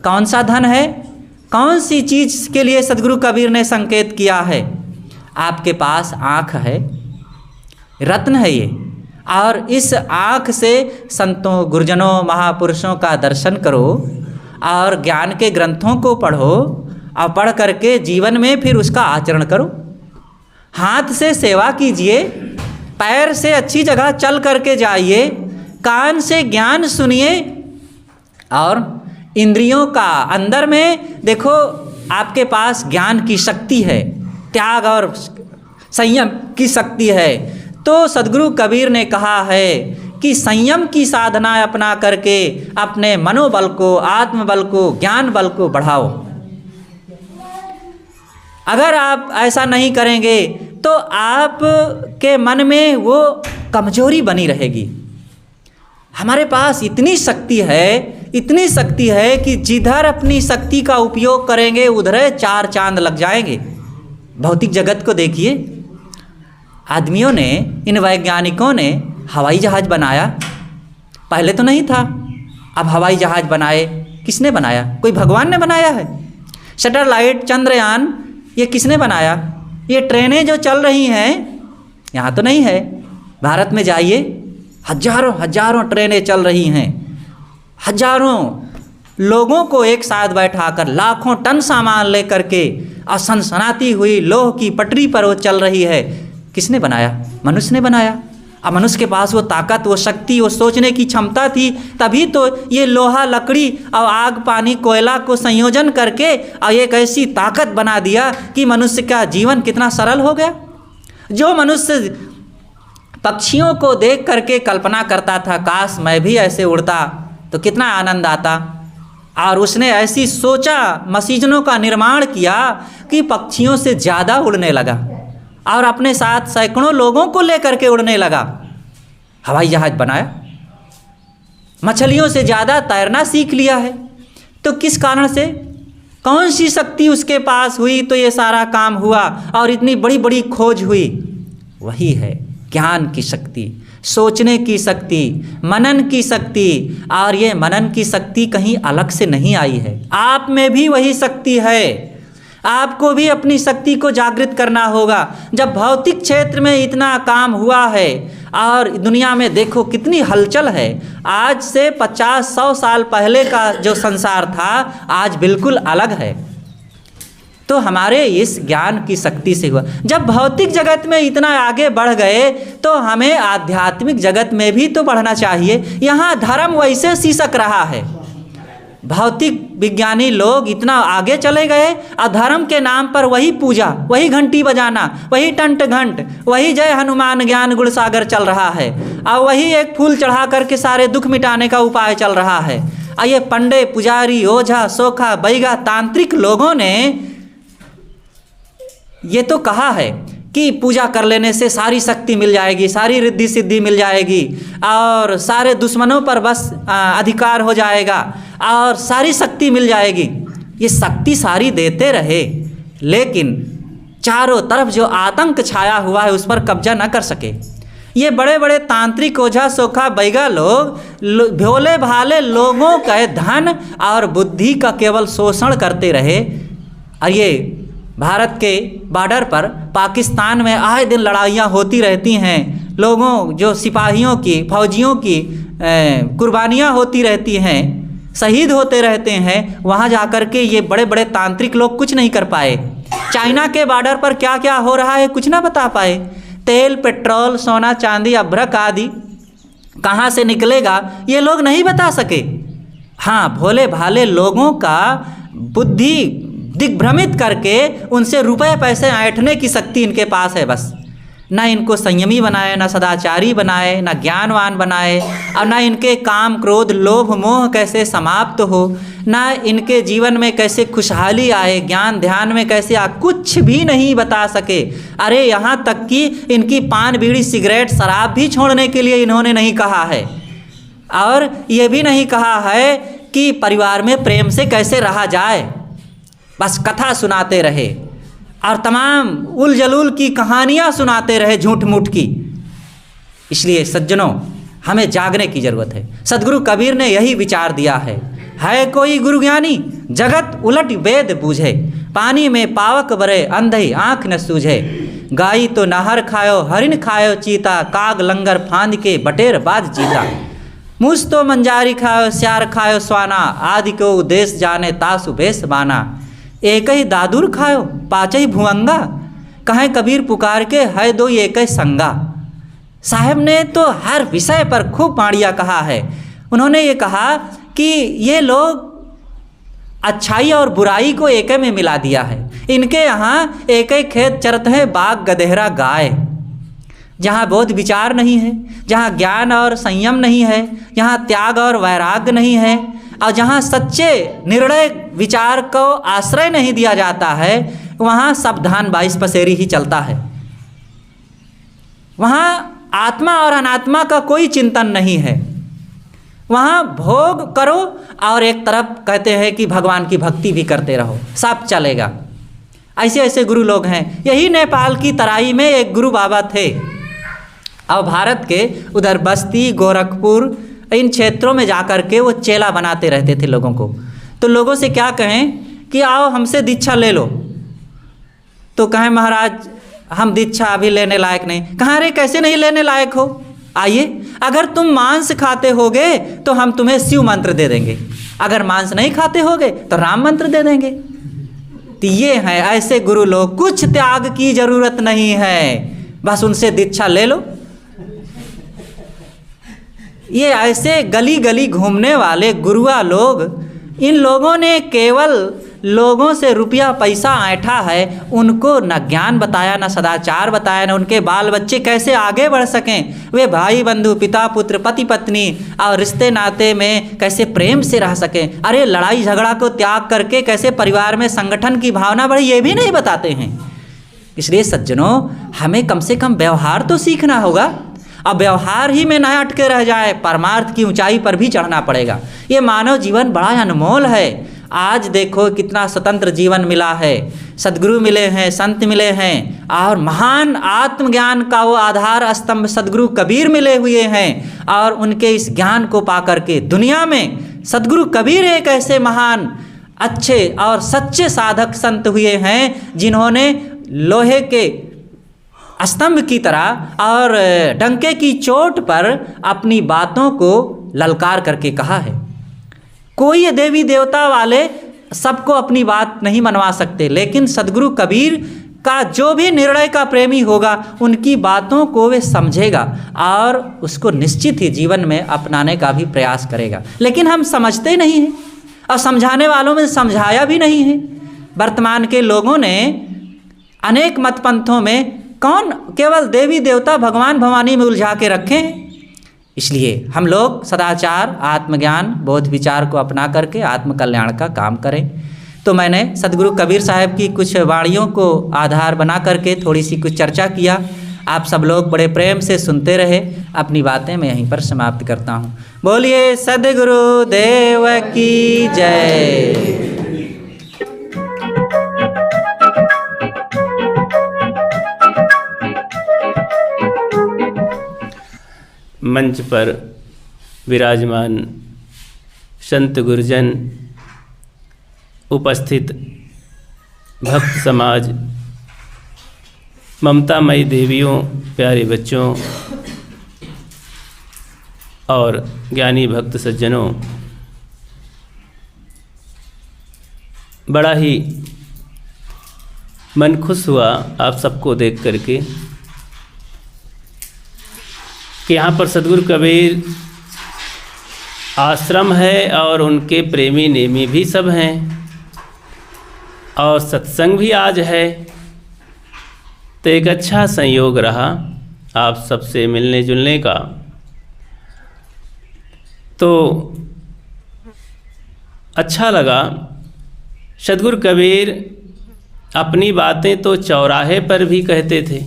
कौन सा धन है? कौन सी चीज़ के लिए सदगुरु कबीर ने संकेत किया है? आपके पास आँख है, रत्न है ये। और इस आँख से संतों, गुरुजनों, महापुरुषों का दर्शन करो और ज्ञान के ग्रंथों को पढ़ो और पढ़ करके जीवन में फिर उसका आचरण करो। हाथ से सेवा कीजिए, पैर से अच्छी जगह चल करके जाइए, कान से ज्ञान सुनिए और इंद्रियों का अंदर में देखो, आपके पास ज्ञान की शक्ति है, त्याग और संयम की शक्ति है। तो सदगुरु कबीर ने कहा है कि संयम की साधना अपना करके अपने मनोबल को, आत्मबल को, ज्ञान बल को बढ़ाओ। अगर आप ऐसा नहीं करेंगे तो आप के मन में वो कमजोरी बनी रहेगी। हमारे पास इतनी शक्ति है कि जिधर अपनी शक्ति का उपयोग करेंगे उधर 4 चांद लग जाएंगे। भौतिक जगत को देखिए, आदमियों ने, इन वैज्ञानिकों ने हवाई जहाज़ बनाया। पहले तो नहीं था, अब हवाई जहाज़ बनाए। किसने बनाया? कोई भगवान ने बनाया है? सैटेलाइट, चंद्रयान, ये किसने बनाया? ये ट्रेनें जो चल रही हैं यहाँ तो नहीं है। भारत में जाइए, हजारों ट्रेनें चल रही हैं। हजारों लोगों को एक साथ बैठाकर लाखों टन सामान लेकर के और सनसनाती हुई लोह की पटरी पर वो चल रही है। किसने बनाया? मनुष्य ने बनाया। अब मनुष्य के पास वो ताकत, वो शक्ति, वो सोचने की क्षमता थी, तभी तो ये लोहा, लकड़ी और आग, पानी, कोयला को संयोजन करके और एक ऐसी ताकत बना दिया कि मनुष्य का जीवन कितना सरल हो गया। जो मनुष्य पक्षियों को देख करके कल्पना करता था, काश मैं भी ऐसे उड़ता तो कितना आनंद आता, और उसने ऐसी सोचा, मशीनों का निर्माण किया कि पक्षियों से ज़्यादा उड़ने लगा और अपने साथ सैकड़ों लोगों को लेकर के उड़ने लगा। हवाई जहाज़ बनाया, मछलियों से ज़्यादा तैरना सीख लिया है। तो किस कारण से, कौन सी शक्ति उसके पास हुई तो ये सारा काम हुआ और इतनी बड़ी बड़ी खोज हुई? वही है ज्ञान की शक्ति, सोचने की शक्ति, मनन की शक्ति। और ये मनन की शक्ति कहीं अलग से नहीं आई है, आप में भी वही शक्ति है। आपको भी अपनी शक्ति को जागृत करना होगा। जब भौतिक क्षेत्र में इतना काम हुआ है और दुनिया में देखो कितनी हलचल है, आज से 50-100 साल पहले का जो संसार था आज बिल्कुल अलग है। तो हमारे इस ज्ञान की शक्ति से हुआ। जब भौतिक जगत में इतना आगे बढ़ गए तो हमें आध्यात्मिक जगत में भी तो बढ़ना चाहिए। यहाँ धर्म वैसे शीशक रहा है, भौतिक विज्ञानी लोग इतना आगे चले गए और धर्म के नाम पर वही पूजा, वही घंटी बजाना, वही टंट घंट, वही जय हनुमान ज्ञान गुण सागर चल रहा है और वही एक फूल चढ़ा करके सारे दुख मिटाने का उपाय चल रहा है। और ये पंडे, पुजारी, ओझा, सोखा, बैगा, तांत्रिक लोगों ने ये तो कहा है कि पूजा कर लेने से सारी शक्ति मिल जाएगी, सारी रिद्धि सिद्धि मिल जाएगी और सारे दुश्मनों पर बस अधिकार हो जाएगा और सारी शक्ति मिल जाएगी। ये शक्ति सारी देते रहे, लेकिन चारों तरफ जो आतंक छाया हुआ है उस पर कब्जा न कर सके। ये बड़े बड़े तांत्रिक, ओझा, सोखा, बैगा लोग भोले भाले लोगों का धन और बुद्धि का केवल शोषण करते रहे। और ये भारत के बॉर्डर पर पाकिस्तान में आए दिन लड़ाइयाँ होती रहती हैं, लोगों जो सिपाहियों की, फौजियों की कुर्बानियाँ होती रहती हैं, शहीद होते रहते हैं। वहाँ जा कर के ये बड़े बड़े तांत्रिक लोग कुछ नहीं कर पाए। चाइना के बॉर्डर पर क्या क्या हो रहा है कुछ ना बता पाए। तेल, पेट्रोल, सोना, चांदी, अभ्रक आदि कहाँ से निकलेगा ये लोग नहीं बता सके। हाँ, भोले भाले लोगों का बुद्धि दिग्भ्रमित करके उनसे रुपए पैसे ऐंठने की शक्ति इनके पास है। बस ना इनको संयमी बनाए, ना सदाचारी बनाए, ना ज्ञानवान बनाए, और ना इनके काम, क्रोध, लोभ, मोह कैसे समाप्त हो, ना इनके जीवन में कैसे खुशहाली आए, ज्ञान ध्यान में कैसे आ, कुछ भी नहीं बता सके। अरे यहाँ तक कि इनकी पान, बीड़ी, सिगरेट, शराब भी छोड़ने के लिए इन्होंने नहीं कहा है और ये भी नहीं कहा है कि परिवार में प्रेम से कैसे रहा जाए। बस कथा सुनाते रहे और तमाम उल जलूल की कहानियाँ सुनाते रहे झूठ मूठ की। इसलिए सज्जनों, हमें जागने की ज़रूरत है। सदगुरु कबीर ने यही विचार दिया है कोई गुरु ज्ञानी जगत उलट वेद बूझे, पानी में पावक बरे अंधे आँख न सूझे, गाई तो नहर खायो हरिन खायो चीता, काग लंगर फांद के बटेर बाज जीता, मूस तो मंजारी खायो स्यार खायो स्वाना, आदि को उद्देश्य जाने तासु बेस बाना, एक ही दादुर खायो पाँच ही भुअंगा, कहें कबीर पुकार के है दो एक ही संगा। साहब ने तो हर विषय पर खूब पाड़िया कहा है। उन्होंने ये कहा कि ये लोग अच्छाई और बुराई को एक में मिला दिया है। इनके यहाँ एक ही खेत चरत है बाघ गधेरा गाय। जहाँ बोध विचार नहीं है, जहाँ ज्ञान और संयम नहीं है, जहाँ त्याग और वैराग्य नहीं है और जहाँ सच्चे निर्णय विचार को आश्रय नहीं दिया जाता है, वहाँ सब धान 22 पसेरी ही चलता है। वहाँ आत्मा और अनात्मा का कोई चिंतन नहीं है। वहाँ भोग करो और एक तरफ कहते हैं कि भगवान की भक्ति भी करते रहो, सब चलेगा। ऐसे ऐसे गुरु लोग हैं। यही नेपाल की तराई में एक गुरु बाबा थे और भारत के उधर बस्ती, गोरखपुर, इन क्षेत्रों में जाकर के वो चेला बनाते रहते थे लोगों को। तो लोगों से क्या कहें कि आओ हमसे दीक्षा ले लो, तो कहें महाराज हम दीक्षा अभी लेने लायक नहीं। कहाँ रे कैसे नहीं लेने लायक हो, आइए, अगर तुम मांस खाते होगे तो हम तुम्हें शिव मंत्र दे देंगे, अगर मांस नहीं खाते होगे तो राम मंत्र दे देंगे। तो ये हैं ऐसे गुरु लोग, कुछ त्याग की जरूरत नहीं है, बस उनसे दीक्षा ले लो। ये ऐसे गली गली घूमने वाले गुरुआ लोग, इन लोगों ने केवल लोगों से रुपया पैसा ऐंठा है, उनको न ज्ञान बताया, न सदाचार बताया, न उनके बाल बच्चे कैसे आगे बढ़ सकें, वे भाई बंधु, पिता पुत्र, पति पत्नी और रिश्ते नाते में कैसे प्रेम से रह सकें। अरे लड़ाई झगड़ा को त्याग करके कैसे परिवार में संगठन की भावना बढ़े, ये भी नहीं बताते हैं। इसलिए सज्जनों, हमें कम से कम व्यवहार तो सीखना होगा। अब व्यवहार ही में न अटके रह जाए, परमार्थ की ऊंचाई पर भी चढ़ना पड़ेगा। ये मानव जीवन बड़ा अनमोल है। आज देखो कितना स्वतंत्र जीवन मिला है, सदगुरु मिले हैं, संत मिले हैं और महान आत्मज्ञान का वो आधार स्तंभ सदगुरु कबीर मिले हुए हैं। और उनके इस ज्ञान को पाकर के दुनिया में सदगुरु कबीर एक ऐसे महान अच्छे और सच्चे साधक संत हुए हैं जिन्होंने लोहे के स्तंभ की तरह और डंके की चोट पर अपनी बातों को ललकार करके कहा है। कोई देवी देवता वाले सबको अपनी बात नहीं मनवा सकते, लेकिन सदगुरु कबीर का जो भी निर्णय का प्रेमी होगा उनकी बातों को वे समझेगा और उसको निश्चित ही जीवन में अपनाने का भी प्रयास करेगा। लेकिन हम समझते नहीं हैं। और समझाने वालों में समझाया भी नहीं है। वर्तमान के लोगों ने अनेक मतपंथों में कौन केवल देवी देवता भगवान भवानी में उलझा के रखे हैं। इसलिए हम लोग सदाचार, आत्मज्ञान, बोध विचार को अपना करके आत्मकल्याण का काम करें। तो मैंने सदगुरु कबीर साहब की कुछ वाणियों को आधार बना करके थोड़ी सी कुछ चर्चा किया। आप सब लोग बड़े प्रेम से सुनते रहे। अपनी बातें मैं यहीं पर समाप्त करता हूँ। बोलिए सदगुरु देव की जय। मंच पर विराजमान संत गुरुजन, उपस्थित भक्त समाज, ममतामयी देवियों, प्यारे बच्चों और ज्ञानी भक्त सज्जनों, बड़ा ही मन खुश हुआ आप सबको देख करके कि यहाँ पर सदगुरु कबीर आश्रम है और उनके प्रेमी नेमी भी सब हैं और सत्संग भी आज है। तो एक अच्छा संयोग रहा आप सबसे मिलने जुलने का। तो अच्छा लगा। सदगुरु कबीर अपनी बातें तो चौराहे पर भी कहते थे।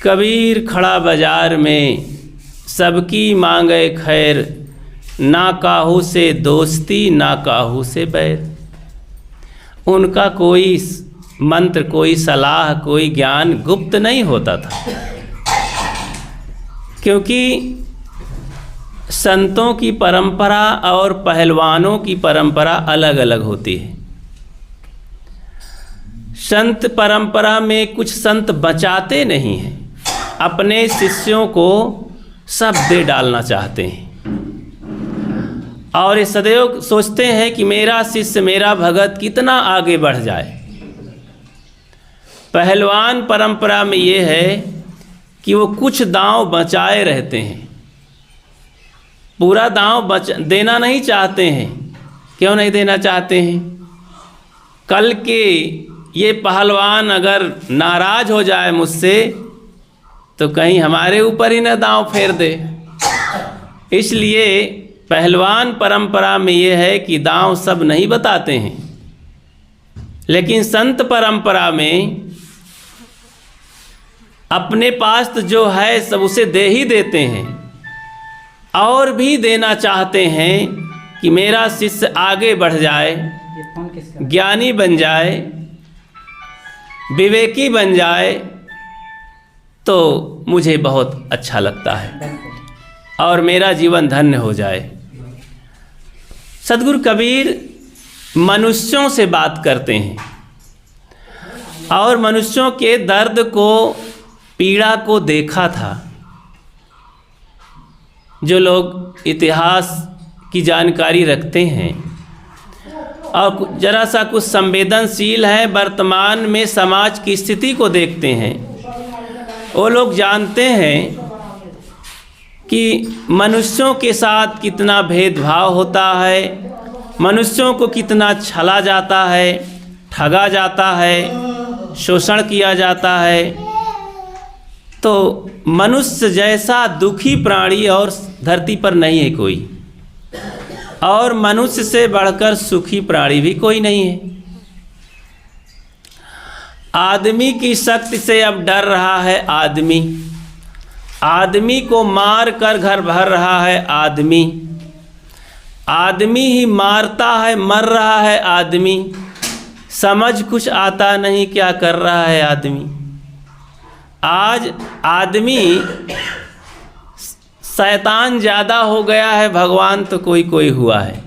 कबीर खड़ा बाजार में सबकी मांगे खैर, ना काहू से दोस्ती ना काहू से बैर। उनका कोई मंत्र, कोई सलाह, कोई ज्ञान गुप्त नहीं होता था, क्योंकि संतों की परंपरा और पहलवानों की परंपरा अलग अलग होती है। संत परंपरा में कुछ संत बचाते नहीं हैं, अपने शिष्यों को सब दे डालना चाहते हैं और ये सदैव सोचते हैं कि मेरा शिष्य, मेरा भगत कितना आगे बढ़ जाए। पहलवान परंपरा में ये है कि वो कुछ दांव बचाए रहते हैं, पूरा दांव देना नहीं चाहते हैं। क्यों नहीं देना चाहते हैं? कल के ये पहलवान अगर नाराज हो जाए मुझसे तो कहीं हमारे ऊपर ही न दांव फेर दे। इसलिए पहलवान परंपरा में ये है कि दांव सब नहीं बताते हैं, लेकिन संत परंपरा में अपने पास तो जो है सब उसे दे ही देते हैं और भी देना चाहते हैं कि मेरा शिष्य आगे बढ़ जाए, ज्ञानी बन जाए, विवेकी बन जाए, तो मुझे बहुत अच्छा लगता है और मेरा जीवन धन्य हो जाए। सदगुरु कबीर मनुष्यों से बात करते हैं और मनुष्यों के दर्द को, पीड़ा को देखा था। जो लोग इतिहास की जानकारी रखते हैं और जरा सा कुछ संवेदनशील हैं, वर्तमान में समाज की स्थिति को देखते हैं, वो लोग जानते हैं कि मनुष्यों के साथ कितना भेदभाव होता है, मनुष्यों को कितना छला जाता है, ठगा जाता है, शोषण किया जाता है। तो मनुष्य जैसा दुखी प्राणी और धरती पर नहीं है कोई, और मनुष्य से बढ़कर सुखी प्राणी भी कोई नहीं है। आदमी की शक्ति से अब डर रहा है आदमी, आदमी को मार कर घर भर रहा है आदमी, आदमी ही मारता है, मर रहा है आदमी, समझ कुछ आता नहीं क्या कर रहा है आदमी। आज आदमी शैतान ज़्यादा हो गया है, भगवान तो कोई कोई हुआ है।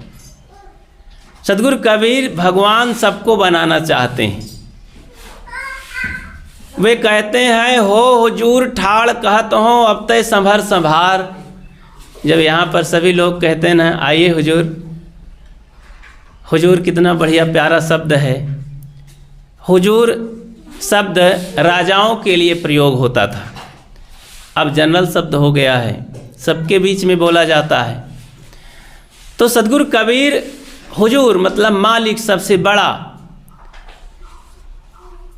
सदगुरु कबीर भगवान सबको बनाना चाहते हैं। वे कहते हैं, हो हुजूर ठाड़ कहत हो अब तय संभर संभार। जब यहाँ पर सभी लोग कहते हैं ना, आइए हुजूर, हुजूर कितना बढ़िया प्यारा शब्द है। हुजूर शब्द राजाओं के लिए प्रयोग होता था, अब जनरल शब्द हो गया है, सबके बीच में बोला जाता है। तो सदगुरु कबीर हुजूर मतलब मालिक सबसे बड़ा,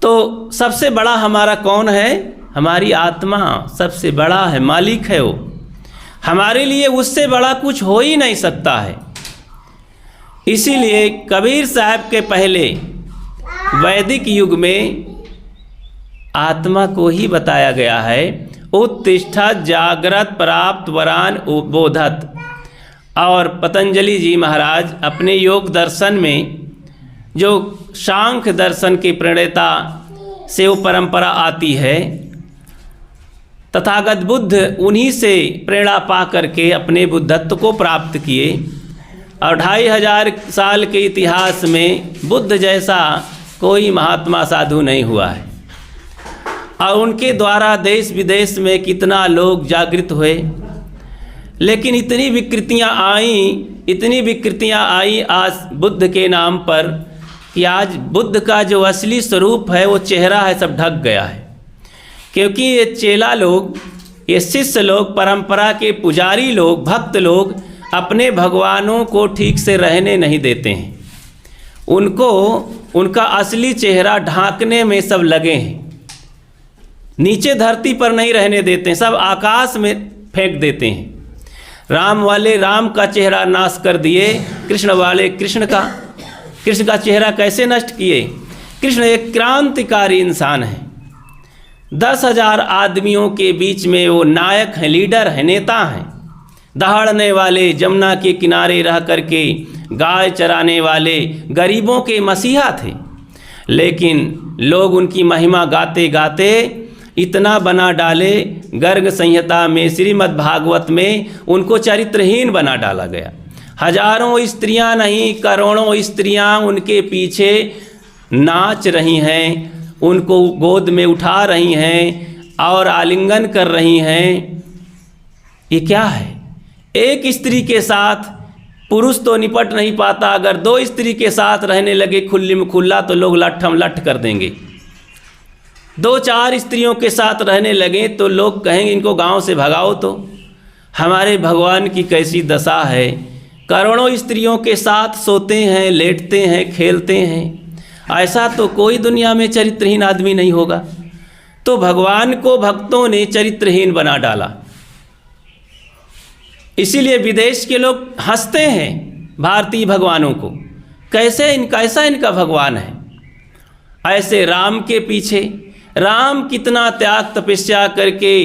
तो सबसे बड़ा हमारा कौन है? हमारी आत्मा सबसे बड़ा है, मालिक है वो। हमारे लिए उससे बड़ा कुछ हो ही नहीं सकता है। इसीलिए कबीर साहब के पहले वैदिक युग में आत्मा को ही बताया गया है, उत्तिष्ठत जागृत प्राप्त वरान बोधत। और पतंजलि जी महाराज अपने योग दर्शन में, जो सांख्य दर्शन के प्रणेता से वो परंपरा आती है, तथागत बुद्ध उन्हीं से प्रेरणा पा करके अपने बुद्धत्व को प्राप्त किए। और 2500 साल के इतिहास में बुद्ध जैसा कोई महात्मा साधु नहीं हुआ है। और उनके द्वारा देश विदेश में कितना लोग जागृत हुए, लेकिन इतनी विकृतियाँ आई आज बुद्ध के नाम पर कि आज बुद्ध का जो असली स्वरूप है, वो चेहरा है, सब ढक गया है। क्योंकि ये चेला लोग, ये शिष्य लोग, परंपरा के पुजारी लोग, भक्त लोग अपने भगवानों को ठीक से रहने नहीं देते हैं। उनको उनका असली चेहरा ढांकने में सब लगे हैं। नीचे धरती पर नहीं रहने देते हैं, सब आकाश में फेंक देते हैं। राम वाले राम का चेहरा नाश कर दिए, कृष्ण वाले कृष्ण का चेहरा कैसे नष्ट किए? कृष्ण एक क्रांतिकारी इंसान है। 10,000 आदमियों के बीच में वो नायक हैं, लीडर हैं, नेता हैं। दहाड़ने वाले, जमुना के किनारे रह करके गाय चराने वाले गरीबों के मसीहा थे। लेकिन लोग उनकी महिमा गाते गाते इतना बना डाले, गर्ग संहिता में, श्रीमद् भागवत में उनको चरित्रहीन बना डाला गया। हजारों स्त्रियां नहीं, करोड़ों स्त्रियां उनके पीछे नाच रही हैं, उनको गोद में उठा रही हैं और आलिंगन कर रही हैं। ये क्या है? एक स्त्री के साथ पुरुष तो निपट नहीं पाता, अगर 2 स्त्री के साथ रहने लगे खुल्ली में खुल्ला तो लोग लट्ठम लट्ठ कर देंगे। 2-4 स्त्रियों के साथ रहने लगे तो लोग कहेंगे इनको गांव से भगाओ। तो हमारे भगवान की कैसी दशा है, करोड़ों स्त्रियों के साथ सोते हैं, लेटते हैं, खेलते हैं। ऐसा तो कोई दुनिया में चरित्रहीन आदमी नहीं होगा। तो भगवान को भक्तों ने चरित्रहीन बना डाला। इसीलिए विदेश के लोग हंसते हैं भारतीय भगवानों को, कैसा इनका भगवान है। ऐसे राम के पीछे, राम कितना त्याग तपस्या करके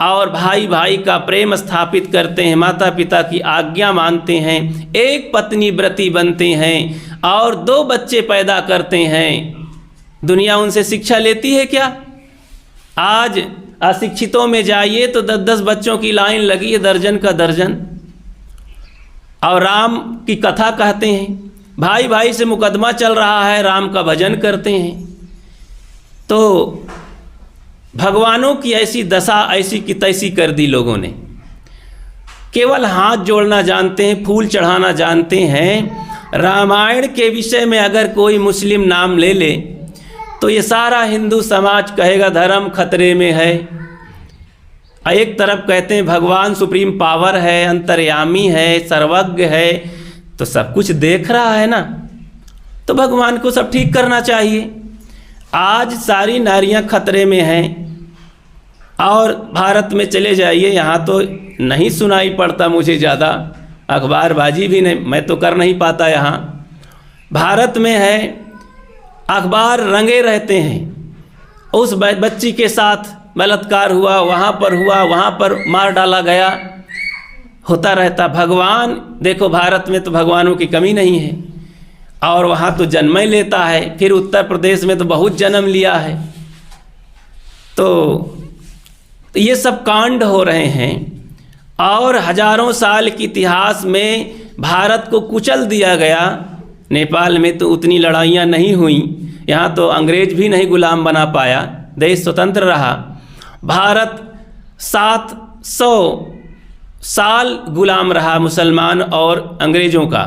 और भाई भाई का प्रेम स्थापित करते हैं, माता पिता की आज्ञा मानते हैं, एक पत्नी व्रती बनते हैं और 2 बच्चे पैदा करते हैं। दुनिया उनसे शिक्षा लेती है क्या? आज अशिक्षितों में जाइए तो 10-10 बच्चों की लाइन लगी है, दर्जन का दर्जन। और राम की कथा कहते हैं, भाई भाई से मुकदमा चल रहा है, राम का भजन करते हैं। तो भगवानों की ऐसी दशा ऐसी की तैसी कर दी लोगों ने। केवल हाथ जोड़ना जानते हैं, फूल चढ़ाना जानते हैं। रामायण के विषय में अगर कोई मुस्लिम नाम ले ले तो ये सारा हिंदू समाज कहेगा धर्म खतरे में है। एक तरफ कहते हैं भगवान सुप्रीम पावर है, अंतर्यामी है, सर्वज्ञ है, तो सब कुछ देख रहा है ना, तो भगवान को सब ठीक करना चाहिए। आज सारी नारियां खतरे में हैं। और भारत में चले जाइए, यहाँ तो नहीं सुनाई पड़ता मुझे ज़्यादा, अखबारबाजी भी नहीं, मैं तो कर नहीं पाता। यहाँ भारत में है, अखबार रंगे रहते हैं। उस बच्ची के साथ बलात्कार हुआ, वहाँ पर मार डाला गया, होता रहता। भगवान देखो, भारत में तो भगवानों की कमी नहीं है, और वहाँ तो जन्म ही लेता है। फिर उत्तर प्रदेश में तो बहुत जन्म लिया है। तो ये सब कांड हो रहे हैं। और हजारों साल के इतिहास में भारत को कुचल दिया गया। नेपाल में तो उतनी लड़ाइयाँ नहीं हुई, यहाँ तो अंग्रेज भी नहीं गुलाम बना पाया, देश स्वतंत्र रहा। भारत 700 साल गुलाम रहा मुसलमान और अंग्रेज़ों का।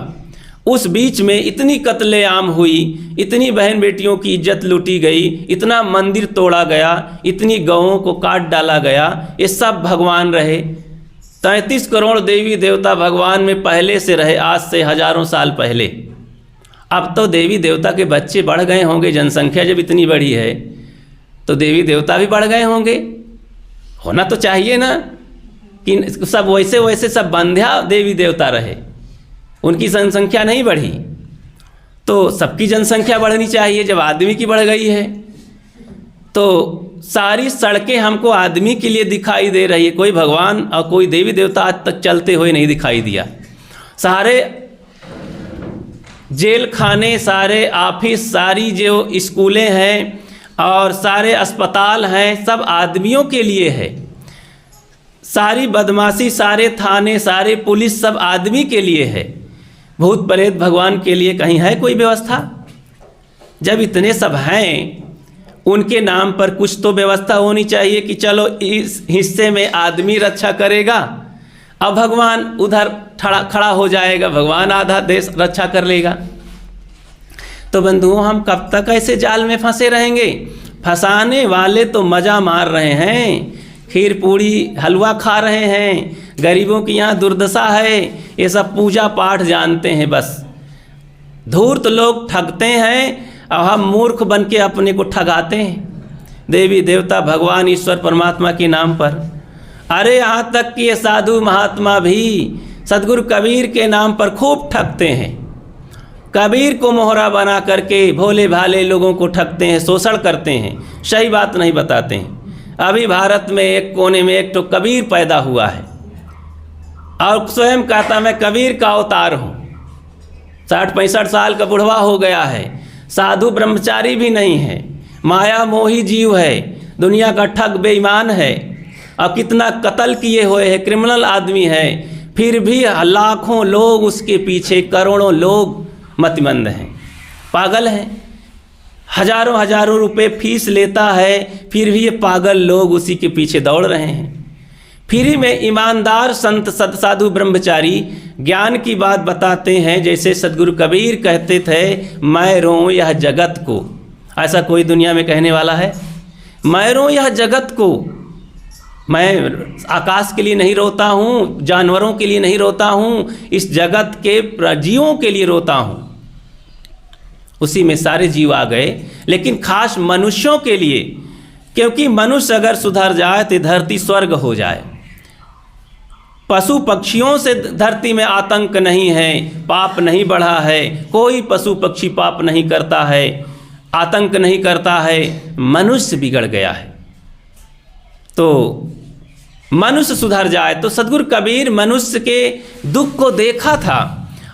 उस बीच में इतनी कत्लेआम हुई, इतनी बहन बेटियों की इज्जत लूटी गई, इतना मंदिर तोड़ा गया, इतनी गौओं को काट डाला गया। ये सब भगवान रहे। 33 करोड़ देवी देवता भगवान में पहले से रहे, आज से हजारों साल पहले। अब तो देवी देवता के बच्चे बढ़ गए होंगे, जनसंख्या जब इतनी बड़ी है तो देवी देवता भी बढ़ गए होंगे। होना तो चाहिए ना कि सब वैसे वैसे सब बंध्या देवी देवता रहे, उनकी जनसंख्या नहीं बढ़ी। तो सबकी जनसंख्या बढ़नी चाहिए। जब आदमी की बढ़ गई है तो सारी सड़कें हमको आदमी के लिए दिखाई दे रही है, कोई भगवान और कोई देवी देवता आज तक चलते हुए नहीं दिखाई दिया। सारे जेल खाने, सारे ऑफिस, सारी जो स्कूलें हैं और सारे अस्पताल हैं, सब आदमियों के लिए है। सारी बदमाशी, सारे थाने, सारे पुलिस सब आदमी के लिए है। भूत प्रेत भगवान के लिए कहीं है कोई व्यवस्था? जब इतने सब हैं, उनके नाम पर कुछ तो व्यवस्था होनी चाहिए कि चलो इस हिस्से में आदमी रक्षा करेगा, अब भगवान उधर खड़ा हो जाएगा, भगवान आधा देश रक्षा कर लेगा। तो बंधुओं, हम कब तक ऐसे जाल में फंसे रहेंगे? फंसाने वाले तो मज़ा मार रहे हैं, खीर पूड़ी हलवा खा रहे हैं, गरीबों की यहाँ दुर्दशा है, ये सब पूजा पाठ जानते हैं बस। धूर्त लोग ठगते हैं और हम मूर्ख बन के अपने को ठगाते हैं देवी देवता भगवान ईश्वर परमात्मा के नाम पर। अरे यहाँ तक कि ये साधु महात्मा भी सदगुरु कबीर के नाम पर खूब ठगते हैं। कबीर को मोहरा बना करके भोले भाले लोगों को ठगते हैं, शोषण करते हैं, सही बात नहीं बताते हैं। अभी भारत में एक कोने में एक तो कबीर पैदा हुआ है और स्वयं कहता मैं कबीर का अवतार हूँ। 60-65 साल का बुढ़वा हो गया है, साधु ब्रह्मचारी भी नहीं है, माया मोही जीव है, दुनिया का ठग बेईमान है और कितना कत्ल किए हुए हैं, क्रिमिनल आदमी है, फिर भी लाखों लोग उसके पीछे, करोड़ों लोग मतिमंद हैं, पागल हैं। हजारों हजारों रुपए फीस लेता है, फिर भी ये पागल लोग उसी के पीछे दौड़ रहे हैं। फ्री में ईमानदार संत साधु ब्रह्मचारी ज्ञान की बात बताते हैं। जैसे सदगुरु कबीर कहते थे, मैं रोऊं यह जगत को। ऐसा कोई दुनिया में कहने वाला है? मैं रोऊं यह जगत को। मैं आकाश के लिए नहीं रोता हूँ, जानवरों के लिए नहीं रोता हूँ, इस जगत के जीवों के लिए रोता हूँ। उसी में सारे जीव आ गए, लेकिन खास मनुष्यों के लिए, क्योंकि मनुष्य अगर सुधर जाए तो धरती स्वर्ग हो जाए। पशु पक्षियों से धरती में आतंक नहीं है, पाप नहीं बढ़ा है, कोई पशु पक्षी पाप नहीं करता है, आतंक नहीं करता है। मनुष्य बिगड़ गया है। तो मनुष्य सुधर जाए तो सदगुरु कबीर मनुष्य के दुख को देखा था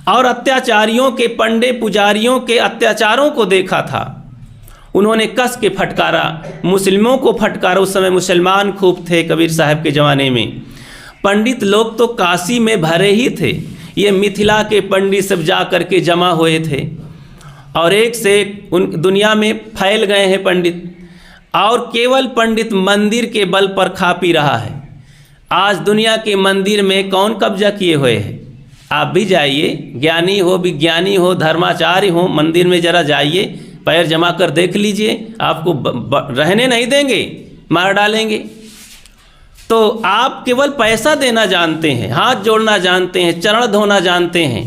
और अत्याचारियों के, पंडे पुजारियों के अत्याचारों को देखा था। उन्होंने कस के फटकारा, मुस्लिमों को फटकारा। उस समय मुसलमान खूब थे कबीर साहब के ज़माने में। पंडित लोग तो काशी में भरे ही थे, ये मिथिला के पंडित सब जा कर के जमा हुए थे और एक से एक उन दुनिया में फैल गए हैं पंडित। और केवल पंडित मंदिर के बल पर खा पी रहा है। आज दुनिया के मंदिर में कौन कब्जा किए हुए हैं? आप भी जाइए, ज्ञानी हो, विज्ञानी हो, धर्माचार्य हो, मंदिर में जरा जाइए, पैर जमा कर देख लीजिए, आपको रहने नहीं देंगे, मार डालेंगे। तो आप केवल पैसा देना जानते हैं, हाथ जोड़ना जानते हैं, चरण धोना जानते हैं,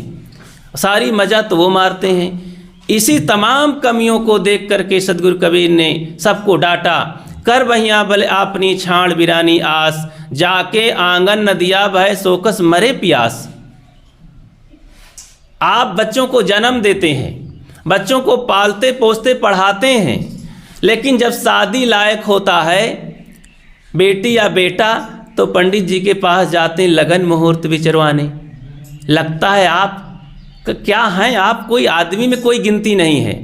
सारी मजा तो वो मारते हैं। इसी तमाम कमियों को देख करके सदगुरु कबीर ने सबको डांटा। कर बहिया बले आपनी छाण बिरानी आस, जाके आंगन न दिया भय सोकस मरे प्यास। आप बच्चों को जन्म देते हैं, बच्चों को पालते पोसते पढ़ाते हैं, लेकिन जब शादी लायक होता है बेटी या बेटा तो पंडित जी के पास जाते हैं लगन मुहूर्त विचरवाने। लगता है आप क्या हैं? आप कोई आदमी में कोई गिनती नहीं है।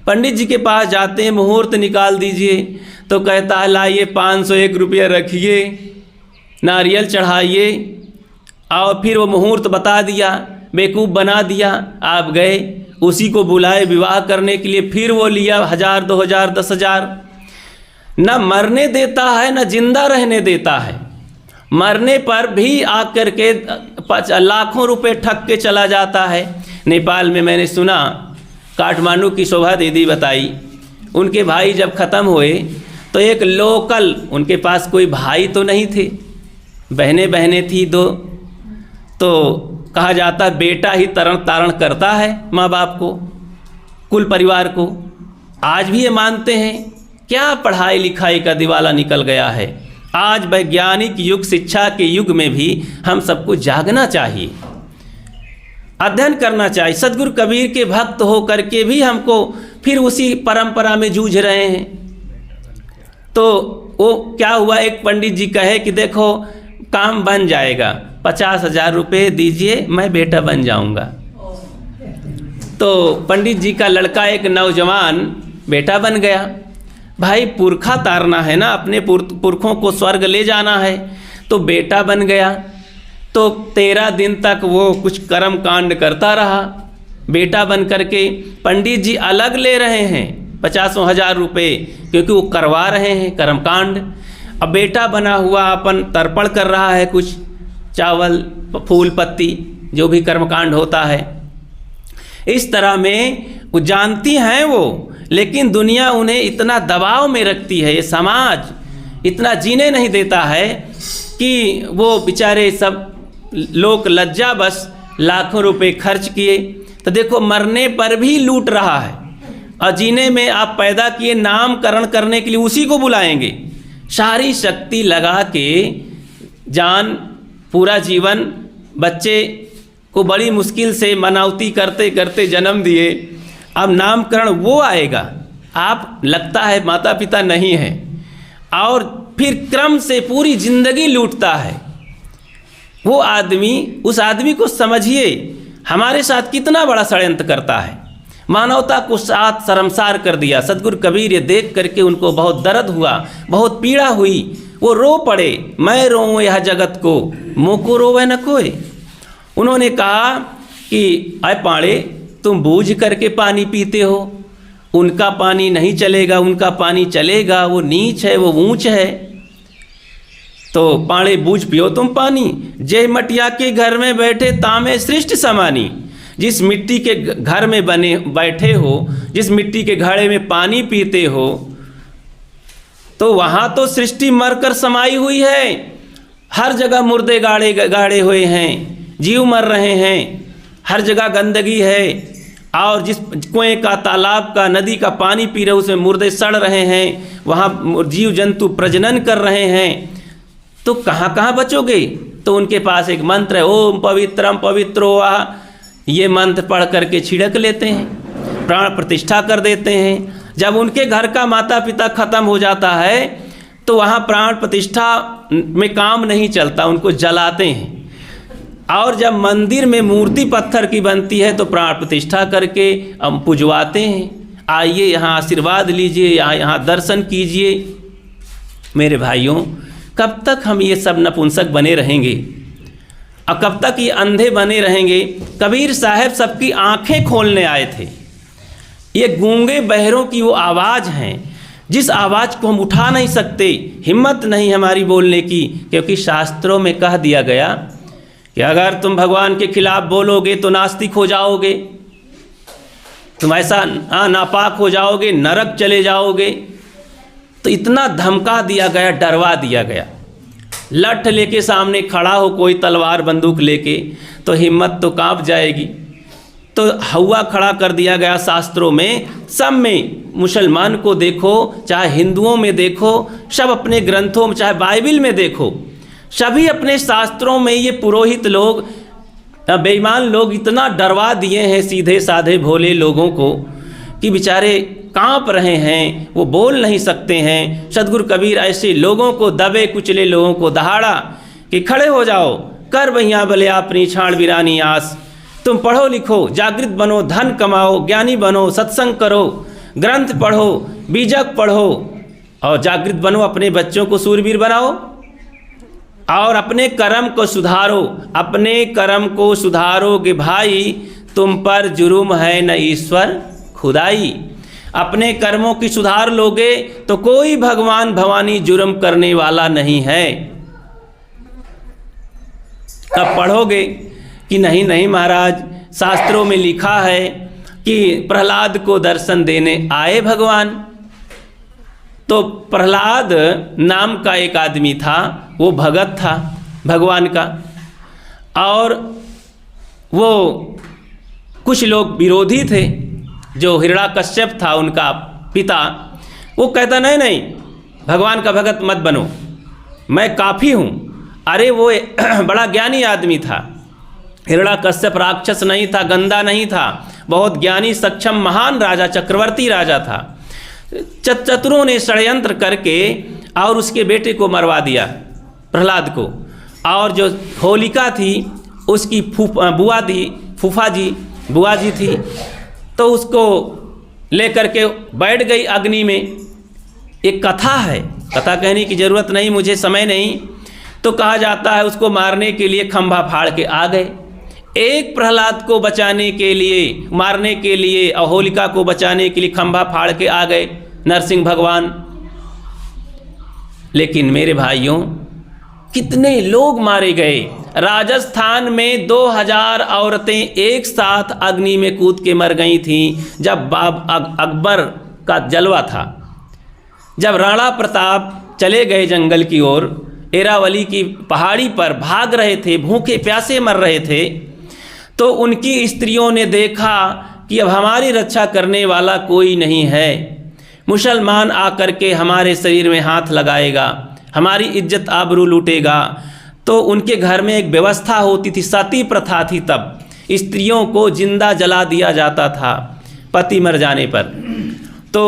पंडित जी के पास जाते हैं, मुहूर्त निकाल दीजिए, तो कहता है लाइए 501 रुपया रखिए, नारियल चढ़ाइए, और फिर वो मुहूर्त बता दिया, बेवकूफ़ बना दिया। आप गए, उसी को बुलाए विवाह करने के लिए, फिर वो लिया 1000, 2000, 10,000। न मरने देता है न जिंदा रहने देता है। मरने पर भी आकर के लाखों रुपए ठग के चला जाता है। नेपाल में मैंने सुना, काठमांडू की शोभा दीदी बताई, उनके भाई जब ख़त्म हुए तो एक लोकल, उनके पास कोई भाई तो नहीं थे, बहनें थी 2, तो कहा जाता है बेटा ही तरण तारण करता है माँ बाप को, कुल परिवार को। आज भी ये मानते हैं। क्या पढ़ाई लिखाई का दिवाला निकल गया है। आज वैज्ञानिक युग, शिक्षा के युग में भी हम सबको जागना चाहिए, अध्ययन करना चाहिए। सदगुरु कबीर के भक्त हो करके भी हमको फिर उसी परंपरा में जूझ रहे हैं। तो वो क्या हुआ, एक पंडित जी कहे कि देखो काम बन जाएगा, 50,000 रुपये दीजिए, मैं बेटा बन जाऊंगा। तो पंडित जी का लड़का एक नौजवान बेटा बन गया। भाई पुरखा तारना है ना, अपने पुरखों को स्वर्ग ले जाना है, तो बेटा बन गया। तो 13 दिन तक वो कुछ कर्म कांड करता रहा बेटा बन करके। पंडित जी अलग ले रहे हैं 50,000 रुपये, क्योंकि वो करवा रहे हैं कर्म कांड। अब बेटा बना हुआ अपन तर्पण कर रहा है, कुछ चावल फूल पत्ती जो भी कर्मकांड होता है। इस तरह में वो जानती हैं वो, लेकिन दुनिया उन्हें इतना दबाव में रखती है, ये समाज इतना जीने नहीं देता है कि वो बेचारे सब लोग लज्जा बस लाखों रुपए खर्च किए। तो देखो मरने पर भी लूट रहा है, और जीने में आप पैदा किए नामकरण करने के लिए उसी को बुलाएंगे। सारी शक्ति लगा के जान, पूरा जीवन बच्चे को बड़ी मुश्किल से मनावती करते करते जन्म दिए, अब नामकरण वो आएगा, आप लगता है माता पिता नहीं है, और फिर क्रम से पूरी जिंदगी लूटता है वो आदमी। उस आदमी को समझिए हमारे साथ कितना बड़ा षड्यंत्र करता है, मानवता को साथ शर्मसार कर दिया। सदगुरु कबीर ये देख करके उनको बहुत दर्द हुआ, बहुत पीड़ा हुई, वो रो पड़े। मैं रोऊं यह जगत को, मोको रोवे न कोई। उन्होंने कहा कि अय पाड़े, तुम बूझ करके पानी पीते हो, उनका पानी नहीं चलेगा, उनका पानी चलेगा, वो नीच है वो ऊंच है। तो पाड़े बूझ पियो तुम पानी, जय मटिया के घर में बैठे तामे सृष्टि समानी। जिस मिट्टी के घर में बने बैठे हो, जिस मिट्टी के घड़े में पानी पीते हो, तो वहाँ तो सृष्टि मरकर समाई हुई है। हर जगह मुर्दे गाड़े हुए हैं, जीव मर रहे हैं, हर जगह गंदगी है, और जिस कुएं का, तालाब का, नदी का पानी पी रहे उसमें मुर्दे सड़ रहे हैं, वहाँ जीव जंतु प्रजनन कर रहे हैं। तो कहाँ कहाँ बचोगे। तो उनके पास एक मंत्र है, ओम पवित्रम पवित्रो वाह, ये मंत्र पढ़ करके छिड़क लेते हैं, प्राण प्रतिष्ठा कर देते हैं। जब उनके घर का माता पिता खत्म हो जाता है तो वहाँ प्राण प्रतिष्ठा में काम नहीं चलता, उनको जलाते हैं। और जब मंदिर में मूर्ति पत्थर की बनती है तो प्राण प्रतिष्ठा करके हम पुजवाते हैं। आइए यहाँ आशीर्वाद लीजिए, यहाँ दर्शन कीजिए। मेरे भाइयों, कब तक हम ये सब नपुंसक बने रहेंगे और कब तक ये अंधे बने रहेंगे। कबीर साहब सबकी आंखें खोलने आए थे। ये गूंगे बहरों की वो आवाज़ हैं जिस आवाज़ को हम उठा नहीं सकते, हिम्मत नहीं हमारी बोलने की, क्योंकि शास्त्रों में कह दिया गया कि अगर तुम भगवान के खिलाफ बोलोगे तो नास्तिक हो जाओगे, तुम ऐसा नापाक हो जाओगे, नरक चले जाओगे। तो इतना धमका दिया गया, डरवा दिया गया। लठ लेके सामने खड़ा हो कोई तलवार बंदूक लेके तो हिम्मत तो कांप जाएगी। तो हवा खड़ा कर दिया गया शास्त्रों में, सब में। मुसलमान को देखो, चाहे हिंदुओं में देखो, सब अपने ग्रंथों में, चाहे बाइबिल में देखो, सभी अपने शास्त्रों में ये पुरोहित लोग, बेईमान लोग इतना डरवा दिए हैं सीधे साधे भोले लोगों को कि बेचारे कांप रहे हैं, वो बोल नहीं सकते हैं। सदगुरु कबीर ऐसे लोगों को, दबे कुचले लोगों को दहाड़ा कि खड़े हो जाओ, कर भैया भले अपनी छाण बिरानी आस। तुम पढ़ो लिखो, जागृत बनो, धन कमाओ, ज्ञानी बनो, सत्संग करो, ग्रंथ पढ़ो, बीजक पढ़ो और जागृत बनो। अपने बच्चों को सूरवीर बनाओ और अपने कर्म को सुधारो। अपने कर्म को सुधारोगे भाई, तुम पर जुर्म है न ईश्वर खुदाई। अपने कर्मों की सुधार लोगे तो कोई भगवान भवानी जुर्म करने वाला नहीं है। तब पढ़ोगे कि नहीं नहीं महाराज, शास्त्रों में लिखा है कि प्रहलाद को दर्शन देने आए भगवान। तो प्रहलाद नाम का एक आदमी था, वो भगत था भगवान का, और वो कुछ लोग विरोधी थे, जो हिरण्याकश्यप था उनका पिता, वो कहता नहीं नहीं भगवान का भगत मत बनो, मैं काफ़ी हूँ। अरे वो बड़ा ज्ञानी आदमी था, हिरण्याकश्यप राक्षस नहीं था, गंदा नहीं था, बहुत ज्ञानी सक्षम महान राजा, चक्रवर्ती राजा था। चतुरों ने षड्यंत्र करके और उसके बेटे को मरवा दिया, प्रहलाद को। और जो होलिका थी उसकी बुआ जी थी, तो उसको लेकर के बैठ गई अग्नि में। एक कथा है, कथा कहने की ज़रूरत नहीं, मुझे समय नहीं। तो कहा जाता है उसको मारने के लिए खंभा फाड़ के आ गए, एक प्रहलाद को बचाने के लिए, मारने के लिए, और होलिका को बचाने के लिए खंभा फाड़ के आ गए नरसिंह भगवान। लेकिन मेरे भाइयों, कितने लोग मारे गए। राजस्थान में 2000 औरतें एक साथ अग्नि में कूद के मर गई थीं जब अकबर का जलवा था। जब राणा प्रताप चले गए जंगल की ओर, एरावली की पहाड़ी पर भाग रहे थे, भूखे प्यासे मर रहे थे, तो उनकी स्त्रियों ने देखा कि अब हमारी रक्षा करने वाला कोई नहीं है, मुसलमान आकर के हमारे शरीर में हाथ लगाएगा, हमारी इज्जत आबरू लूटेगा। तो उनके घर में एक व्यवस्था होती थी, सती प्रथा थी। तब स्त्रियों को जिंदा जला दिया जाता था पति मर जाने पर। तो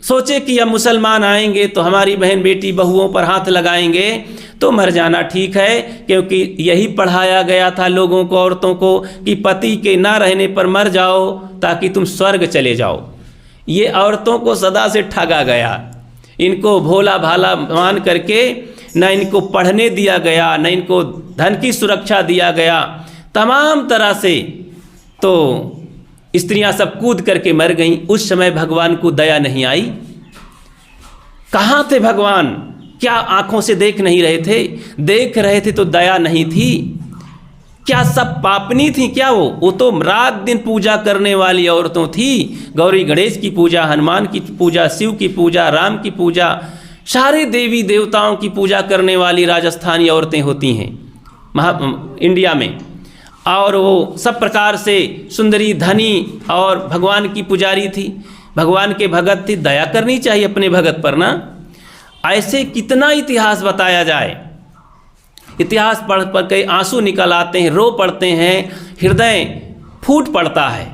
सोचे कि अब मुसलमान आएंगे तो हमारी बहन बेटी बहुओं पर हाथ लगाएंगे, तो मर जाना ठीक है, क्योंकि यही पढ़ाया गया था लोगों को, औरतों को, कि पति के ना रहने पर मर जाओ ताकि तुम स्वर्ग चले जाओ। ये औरतों को सदा से ठगा गया, इनको भोला भाला मान करके न इनको पढ़ने दिया गया, न इनको धन की सुरक्षा दिया गया, तमाम तरह से। तो स्त्रियां सब कूद करके मर गईं। उस समय भगवान को दया नहीं आई। कहाँ थे भगवान? क्या आंखों से देख नहीं रहे थे? देख रहे थे तो दया नहीं थी क्या? सब पापनी थी क्या? वो तो रात दिन पूजा करने वाली औरतों थी। गौरी गणेश की पूजा, हनुमान की पूजा, शिव की पूजा, राम की पूजा, सारे देवी देवताओं की पूजा करने वाली राजस्थानी औरतें होती हैं इंडिया में। और वो सब प्रकार से सुंदरी, धनी और भगवान की पुजारी थी, भगवान के भगत थी। दया करनी चाहिए अपने भगत पर ना। ऐसे कितना इतिहास बताया जाए। इतिहास पढ़ पढ़ के आंसू निकल आते हैं, रो पड़ते हैं, हृदय फूट पड़ता है।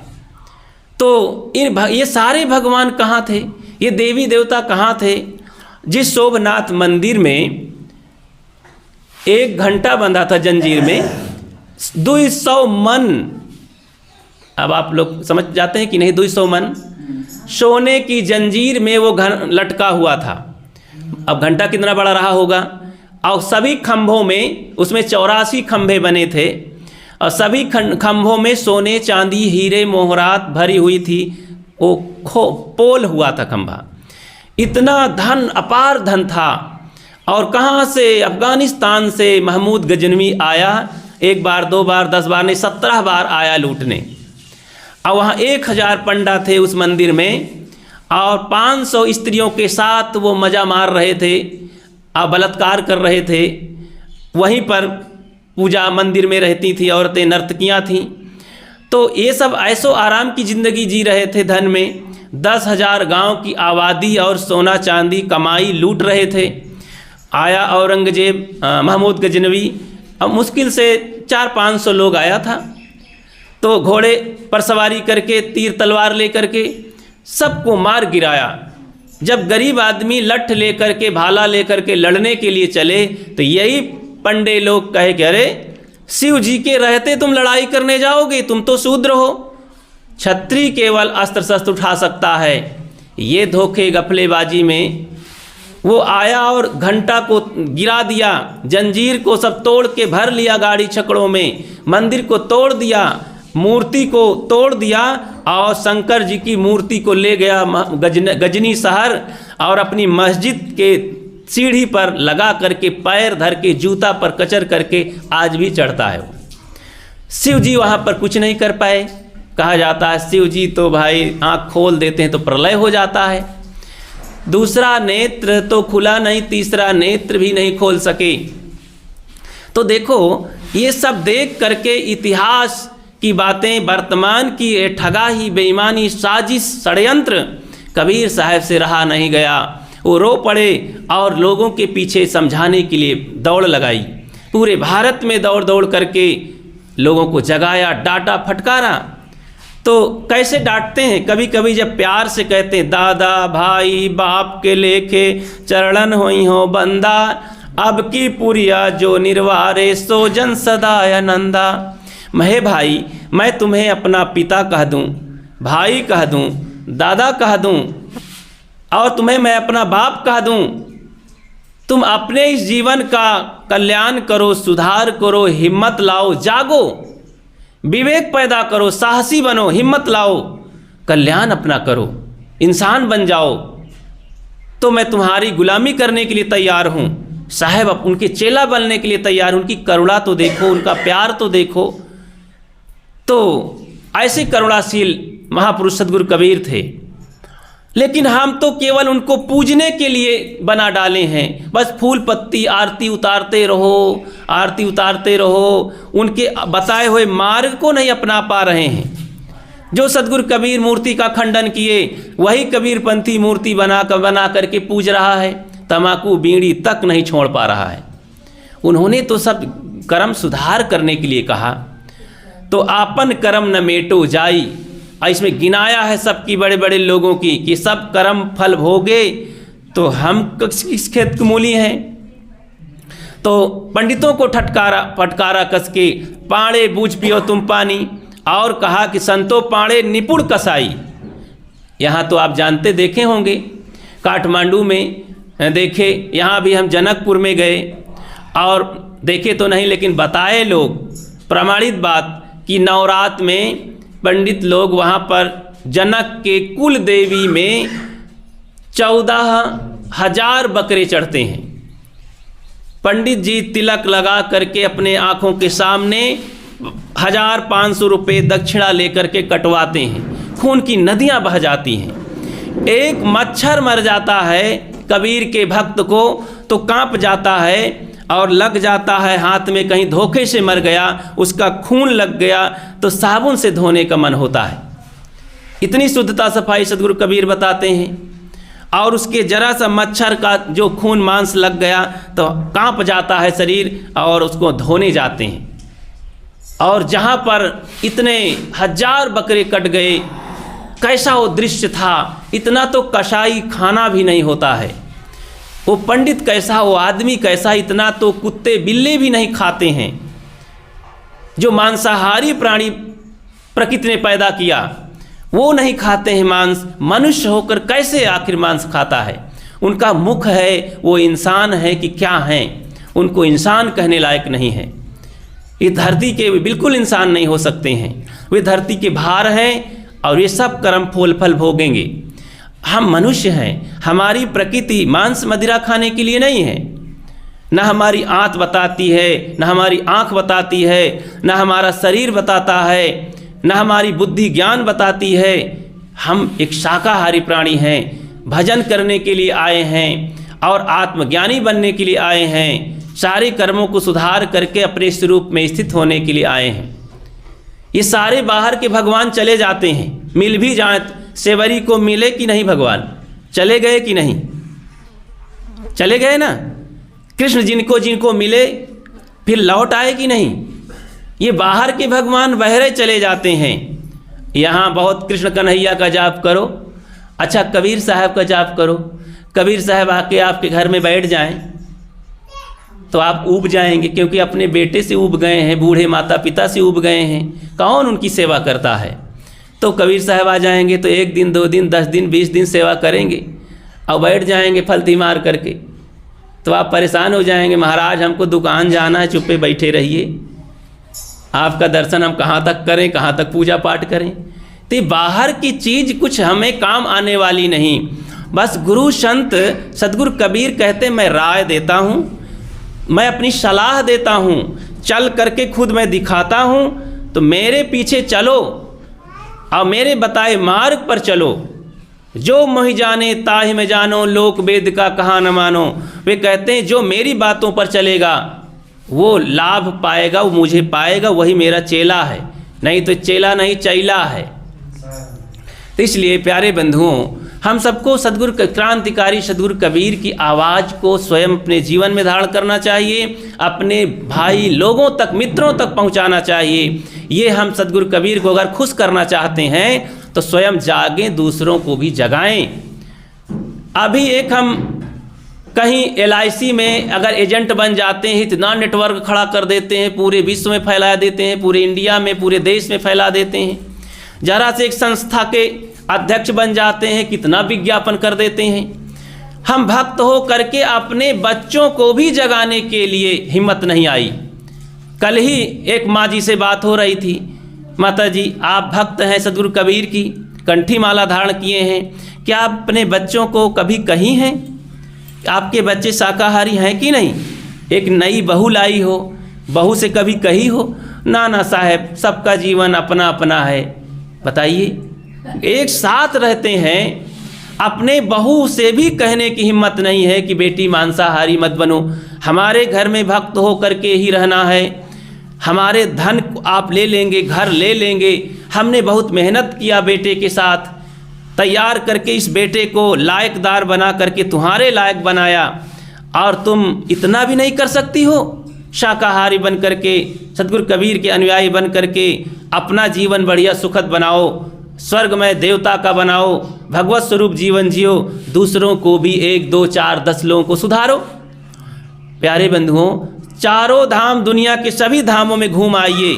तो ये सारे भगवान कहाँ थे? ये देवी देवता कहाँ थे? जिस शोभनाथ मंदिर में 1 घंटा बंधा था जंजीर में, 200 मन, अब आप लोग समझ जाते हैं कि नहीं, 200 मन सोने की जंजीर में वो लटका हुआ था। अब घंटा कितना बड़ा रहा होगा। और सभी खंभों में, उसमें 84 खंभे बने थे, और सभी खंभों में सोने, चांदी, हीरे, मोहरात भरी हुई थी। वो पोल हुआ था खंभा। इतना धन, अपार धन था। और कहाँ से? अफगानिस्तान से महमूद गजनवी आया। 1 बार, 2 बार, 10 बार नहीं, 17 बार आया लूटने। और वहाँ 1000 पंडा थे उस मंदिर में, और 500 स्त्रियों के साथ वो मज़ा मार रहे थे और बलात्कार कर रहे थे। वहीं पर पूजा मंदिर में रहती थी औरतें, नर्तकियाँ थीं। तो ये सब ऐसो आराम की ज़िंदगी जी रहे थे। धन में 10,000 गांव की आबादी और सोना चांदी कमाई लूट रहे थे। आया औरंगजेब, महमूद गजनवी, अब मुश्किल से 400-500 लोग आया था। तो घोड़े पर सवारी करके, तीर तलवार लेकर के सबको मार गिराया। जब गरीब आदमी लठ लेकर के, भाला लेकर के लड़ने के लिए चले, तो यही पंडे लोग कहे कि अरे शिव जी के रहते तुम लड़ाई करने जाओगे, तुम तो शूद्र हो, क्षत्रिय केवल अस्त्र शस्त्र उठा सकता है। ये धोखे गफलेबाजी में वो आया और घंटा को गिरा दिया, जंजीर को सब तोड़ के भर लिया गाड़ी छकड़ों में, मंदिर को तोड़ दिया, मूर्ति को तोड़ दिया, और शंकर जी की मूर्ति को ले गया गजनी शहर, और अपनी मस्जिद के सीढ़ी पर लगा करके पैर धर के, जूता पर कचर करके आज भी चढ़ता है। शिव जी वहाँ पर कुछ नहीं कर पाए। कहा जाता है शिव जी तो भाई आँख खोल देते हैं तो प्रलय हो जाता है। दूसरा नेत्र तो खुला नहीं, तीसरा नेत्र भी नहीं खोल सके। तो देखो ये सब देख करके इतिहास की बातें, वर्तमान की ये ठगाही, बेईमानी, साजिश, षड्यंत्र कबीर साहब से रहा नहीं गया। वो रो पड़े और लोगों के पीछे समझाने के लिए दौड़ लगाई। पूरे भारत में दौड़ दौड़ करके लोगों को जगाया, डांटा, फटकारा। तो कैसे डांटते हैं? कभी कभी जब प्यार से कहते हैं, दादा भाई बाप के लेखे चरणन होई हो बंदा, अब की पुरिया जो निर्वारे सो जन सदा आनंदा। महे भाई, मैं तुम्हें अपना पिता कह दूं, भाई कह दूं, दादा कह दूं और तुम्हें मैं अपना बाप कह दूं, तुम अपने इस जीवन का कल्याण करो, सुधार करो, हिम्मत लाओ, जागो, विवेक पैदा करो, साहसी बनो, हिम्मत लाओ, कल्याण अपना करो, इंसान बन जाओ, तो मैं तुम्हारी गुलामी करने के लिए तैयार हूँ। साहब अब उनके चेला बनने के लिए तैयार हूँ। उनकी करुणा तो देखो, उनका प्यार तो देखो। तो ऐसे करुणाशील महापुरुष सद्गुरु कबीर थे। लेकिन हम तो केवल उनको पूजने के लिए बना डाले हैं। बस फूल पत्ती आरती उतारते रहो, आरती उतारते रहो, उनके बताए हुए मार्ग को नहीं अपना पा रहे हैं। जो सद्गुरु कबीर मूर्ति का खंडन किए, वही कबीरपंथी मूर्ति बना करके पूज रहा है। तमाकू बीड़ी तक नहीं छोड़ पा रहा है। उन्होंने तो सब कर्म सुधार करने के लिए कहा। तो आपन कर्म न मेटो जाई, और इसमें गिनाया है सबकी, बड़े बड़े लोगों की, कि सब कर्म फल भोगे, तो हम किस खेत के मूली हैं। तो पंडितों को फटकारा कस के, पाड़े बूझ पियो तुम पानी, और कहा कि संतो पाड़े निपुण कसाई। यहाँ तो आप जानते देखे होंगे, काठमांडू में देखे, यहाँ भी हम जनकपुर में गए और देखे तो नहीं, लेकिन बताए लोग, प्रमाणित बात, कि नवरात में पंडित लोग वहाँ पर जनक के कुल देवी में 14,000 बकरे चढ़ते हैं। पंडित जी तिलक लगा करके अपने आँखों के सामने 1,500 रुपये दक्षिणा लेकर के कटवाते हैं। खून की नदियाँ बह जाती हैं। एक मच्छर मर जाता है कबीर के भक्त को तो कांप जाता है और लग जाता है हाथ में, कहीं धोखे से मर गया, उसका खून लग गया तो साबुन से धोने का मन होता है। इतनी शुद्धता सफाई सद्गुरु कबीर बताते हैं। और उसके जरा सा मच्छर का जो खून मांस लग गया तो कांप जाता है शरीर और उसको धोने जाते हैं। और जहाँ पर इतने 1,000 बकरे कट गए, कैसा वो दृश्य था। इतना तो कसाई खाना भी नहीं होता है। वो पंडित कैसा, वो आदमी कैसा, इतना तो कुत्ते बिल्ले भी नहीं खाते हैं। जो मांसाहारी प्राणी प्रकृति ने पैदा किया वो नहीं खाते हैं मांस। मनुष्य होकर कैसे आखिर मांस खाता है। उनका मुख है, वो इंसान है कि क्या हैं, उनको इंसान कहने लायक नहीं है। ये धरती के बिल्कुल इंसान नहीं हो सकते हैं। वे धरती के भार हैं और ये सब कर्म फल भोगेंगे। हम मनुष्य हैं, हमारी प्रकृति मांस मदिरा खाने के लिए नहीं है। न हमारी आंत बताती है, न हमारी आँख बताती है, न हमारा शरीर बताता है, न हमारी बुद्धि ज्ञान बताती है। हम एक शाकाहारी प्राणी हैं, भजन करने के लिए आए हैं और आत्मज्ञानी बनने के लिए आए हैं। सारे कर्मों को सुधार करके अपने स्वरूप में स्थित होने के लिए आए हैं। ये सारे बाहर के भगवान चले जाते हैं, मिल भी जाए, सेवरी को मिले कि नहीं भगवान, चले गए कि नहीं, चले गए ना। कृष्ण जिनको जिनको मिले फिर लौट आए कि नहीं। ये बाहर के भगवान बहरे चले जाते हैं। यहाँ बहुत कृष्ण कन्हैया का जाप करो, अच्छा कबीर साहब का जाप करो। कबीर साहब आके आपके घर में बैठ जाएं तो आप ऊब जाएंगे, क्योंकि अपने बेटे से ऊब गए हैं, बूढ़े माता पिता से ऊब गए हैं। कौन उनकी सेवा करता है। तो कबीर साहब आ जाएंगे तो 1 दिन 2 दिन 10 दिन 20 दिन सेवा करेंगे और बैठ जाएंगे फलती मार करके। तो आप परेशान हो जाएंगे, महाराज हमको दुकान जाना है, चुप्पे बैठे रहिए, आपका दर्शन हम कहाँ तक करें, कहाँ तक पूजा पाठ करें। तो बाहर की चीज़ कुछ हमें काम आने वाली नहीं। बस गुरु संत सद्गुरु कबीर कहते मैं राय देता हूँ, मैं अपनी सलाह देता हूँ, चल करके खुद मैं दिखाता हूँ, तो मेरे पीछे चलो और मेरे बताए मार्ग पर चलो। जो मोहि जाने ताहि में जानो, लोक वेद का कहा न मानो। वे कहते हैं जो मेरी बातों पर चलेगा वो लाभ पाएगा, वो मुझे पाएगा, वही मेरा चेला है, नहीं तो चेला नहीं चैला है। तो इसलिए प्यारे बंधुओं, हम सबको सद्गुरु क्रांतिकारी सद्गुरु कबीर की आवाज़ को स्वयं अपने जीवन में धारण करना चाहिए, अपने भाई लोगों तक, मित्रों तक पहुंचाना चाहिए। ये हम सद्गुरु कबीर को अगर खुश करना चाहते हैं तो स्वयं जागें, दूसरों को भी जगाएं। अभी एक हम कहीं LIC में अगर एजेंट बन जाते हैं, इतना नेटवर्क खड़ा कर देते हैं, पूरे विश्व में फैला देते हैं, पूरे इंडिया में, पूरे देश में फैला देते हैं। जरा से एक संस्था के अध्यक्ष बन जाते हैं, कितना विज्ञापन कर देते हैं। हम भक्त हो करके अपने बच्चों को भी जगाने के लिए हिम्मत नहीं आई। कल ही एक माँ जी से बात हो रही थी, माता जी आप भक्त हैं सद्गुरु कबीर की, कंठी माला धारण किए हैं, क्या आप अपने बच्चों को कभी कही हैं आपके बच्चे शाकाहारी हैं कि नहीं? एक नई बहू लाई हो, बहू से कभी कही हो? ना ना साहब, सबका जीवन अपना अपना है। बताइए, एक साथ रहते हैं, अपने बहू से भी कहने की हिम्मत नहीं है कि बेटी मांसाहारी मत बनो, हमारे घर में भक्त हो करके ही रहना है, हमारे धन आप ले लेंगे, घर ले लेंगे, हमने बहुत मेहनत किया बेटे के साथ, तैयार करके इस बेटे को लायकदार बना करके तुम्हारे लायक बनाया, और तुम इतना भी नहीं कर सकती हो? शाकाहारी बन करके, सद्गुरु कबीर के अनुयायी बन करके अपना जीवन बढ़िया सुखद बनाओ, स्वर्गमय देवता का बनाओ, भगवत स्वरूप जीवन जियो, दूसरों को भी 1 2 4 10 लोगों को सुधारो। प्यारे बंधुओं, चारों धाम, दुनिया के सभी धामों में घूम आइए,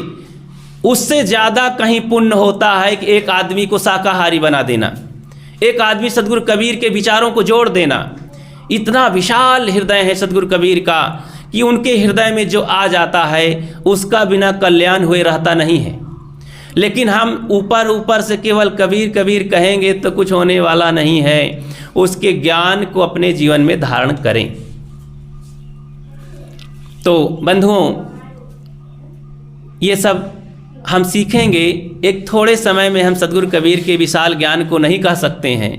उससे ज़्यादा कहीं पुण्य होता है कि एक आदमी को शाकाहारी बना देना, एक आदमी सद्गुरु कबीर के विचारों को जोड़ देना। इतना विशाल हृदय है सद्गुरु कबीर का कि उनके हृदय में जो आ जाता है उसका बिना कल्याण हुए रहता नहीं है। लेकिन हम ऊपर ऊपर से केवल कबीर कबीर कहेंगे तो कुछ होने वाला नहीं है। उसके ज्ञान को अपने जीवन में धारण करें। तो बंधुओं, ये सब हम सीखेंगे। एक थोड़े समय में हम सद्गुरु कबीर के विशाल ज्ञान को नहीं कह सकते हैं।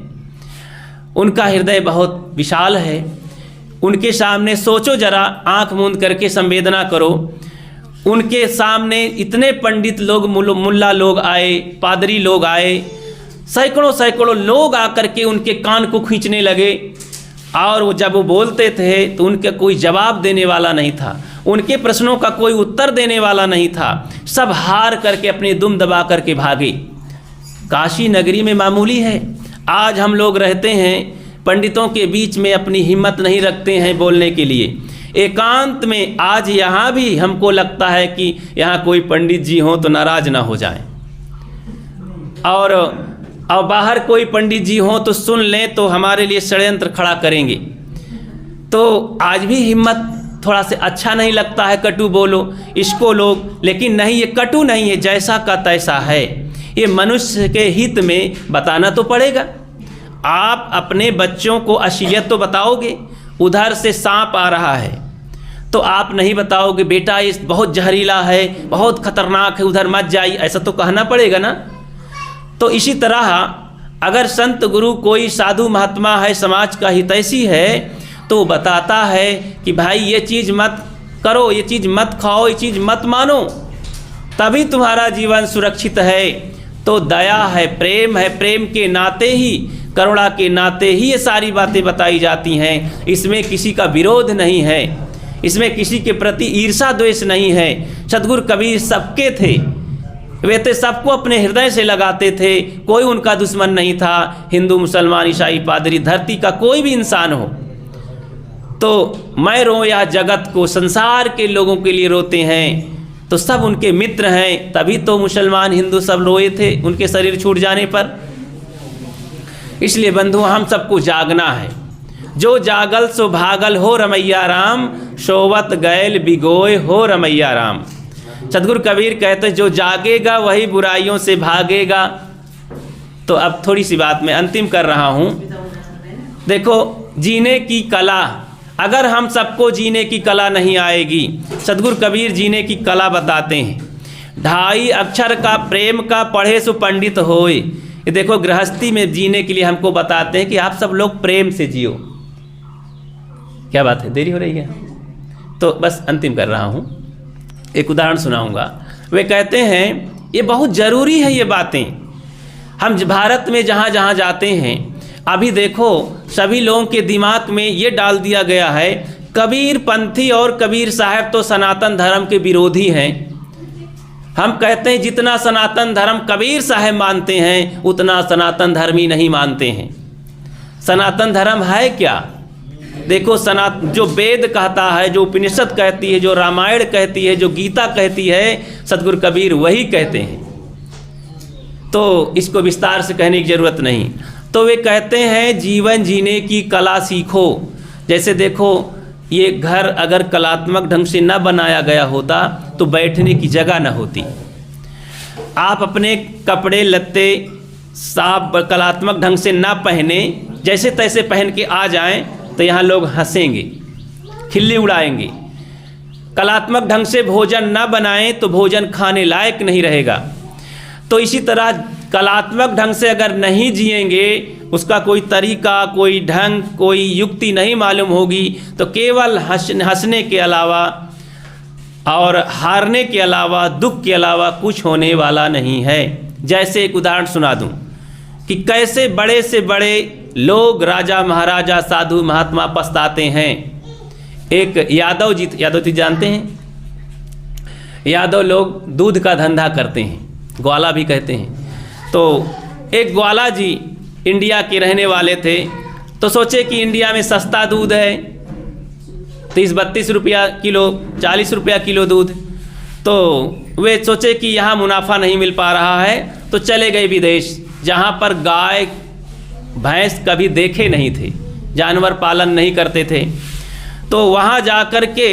उनका हृदय बहुत विशाल है। उनके सामने सोचो, जरा आंख मूंद करके संवेदना करो। उनके सामने इतने पंडित लोग, मुल्ला लोग आए, पादरी लोग आए, सैकड़ों सैकड़ों लोग आकर के उनके कान को खींचने लगे, और वो जब वो बोलते थे तो उनका कोई जवाब देने वाला नहीं था, उनके प्रश्नों का कोई उत्तर देने वाला नहीं था। सब हार करके अपने दुम दबा करके भागे। काशी नगरी में मामूली है, आज हम लोग रहते हैं पंडितों के बीच में, अपनी हिम्मत नहीं रखते हैं बोलने के लिए। एकांत में आज यहाँ भी हमको लगता है कि यहाँ कोई पंडित जी हों तो नाराज़ ना हो जाएं, और बाहर कोई पंडित जी हों तो सुन लें तो हमारे लिए षड्यंत्र खड़ा करेंगे। तो आज भी हिम्मत थोड़ा से अच्छा नहीं लगता है, कटु बोलो इसको लोग, लेकिन नहीं, ये कटु नहीं है, जैसा का तैसा है। ये मनुष्य के हित में बताना तो पड़ेगा। आप अपने बच्चों को असलियत तो बताओगे। उधर से सांप आ रहा है तो आप नहीं बताओगे बेटा ये बहुत जहरीला है, बहुत खतरनाक है, उधर मत जाइए, ऐसा तो कहना पड़ेगा ना। तो इसी तरह अगर संत गुरु कोई साधु महात्मा है, समाज का हितैषी है, तो बताता है कि भाई ये चीज़ मत करो, ये चीज़ मत खाओ, ये चीज़ मत मानो, तभी तुम्हारा जीवन सुरक्षित है। तो दया है, प्रेम के नाते ही, करुणा के नाते ही ये सारी बातें बताई जाती हैं। इसमें किसी का विरोध नहीं है, इसमें किसी के प्रति ईर्षा द्वेष नहीं है। सद्गुरु कबीर सबके थे, वे तो सबको अपने हृदय से लगाते थे, कोई उनका दुश्मन नहीं था। हिंदू, मुसलमान, ईसाई, पादरी, धरती का कोई भी इंसान हो, तो मैं रो या जगत को, संसार के लोगों के लिए रोते हैं, तो सब उनके मित्र हैं। तभी तो मुसलमान, हिंदू सब रोए थे उनके शरीर छूट जाने पर। इसलिए बंधु, हम सबको जागना है। जो जागल सो भागल हो रमैया राम, सोवत गैल बिगोय हो रमैया राम। सद्गुरु कबीर कहते हैं जो जागेगा वही बुराइयों से भागेगा। तो अब थोड़ी सी बात मैं अंतिम कर रहा हूँ। देखो, जीने की कला, अगर हम सबको जीने की कला नहीं आएगी, सद्गुरु कबीर जीने की कला बताते हैं। 2.5 अक्षर का प्रेम का पढ़े सो पंडित होए। ये देखो, गृहस्थी में जीने के लिए हमको बताते हैं कि आप सब लोग प्रेम से जियो। क्या बात है, देरी हो रही है? तो बस अंतिम कर रहा हूँ, एक उदाहरण सुनाऊंगा। वे कहते हैं ये बहुत ज़रूरी है ये बातें। हम भारत में जहाँ जहाँ जाते हैं, अभी देखो सभी लोगों के दिमाग में ये डाल दिया गया है, कबीर पंथी और कबीर साहब तो सनातन धर्म के विरोधी हैं। हम कहते हैं जितना सनातन धर्म कबीर साहब मानते हैं उतना सनातन धर्मी नहीं मानते हैं। सनातन धर्म है क्या? देखो, जो वेद कहता है, जो उपनिषद कहती है, जो रामायण कहती है, जो गीता कहती है, सतगुरु कबीर वही कहते हैं। तो इसको विस्तार से कहने की ज़रूरत नहीं। तो वे कहते हैं जीवन जीने की कला सीखो। जैसे देखो, ये घर अगर कलात्मक ढंग से न बनाया गया होता तो बैठने की जगह न होती। आप अपने कपड़े लत्ते साफ कलात्मक ढंग से न पहने, जैसे तैसे पहन के आ जाएं तो यहाँ लोग हंसेंगे, खिल्ली उड़ाएंगे। कलात्मक ढंग से भोजन न बनाएं तो भोजन खाने लायक नहीं रहेगा। तो इसी तरह कलात्मक ढंग से अगर नहीं जिएंगे, उसका कोई तरीका, कोई ढंग, कोई युक्ति नहीं मालूम होगी, तो केवल हंसने के अलावा और हारने के अलावा, दुख के अलावा कुछ होने वाला नहीं है। जैसे एक उदाहरण सुना दूं कि कैसे बड़े से बड़े लोग, राजा महाराजा, साधु महात्मा पछताते हैं। एक यादव जी जानते हैं? यादव लोग दूध का धंधा करते हैं, ग्वाला भी कहते हैं। तो एक ग्वाला जी इंडिया के रहने वाले थे, तो सोचे कि इंडिया में सस्ता दूध है, 30-32 रुपया किलो, 40 रुपया किलो दूध। तो वे सोचे कि यहाँ मुनाफा नहीं मिल पा रहा है, तो चले गए विदेश, जहाँ पर गाय भैंस कभी देखे नहीं थे, जानवर पालन नहीं करते थे। तो वहाँ जा कर के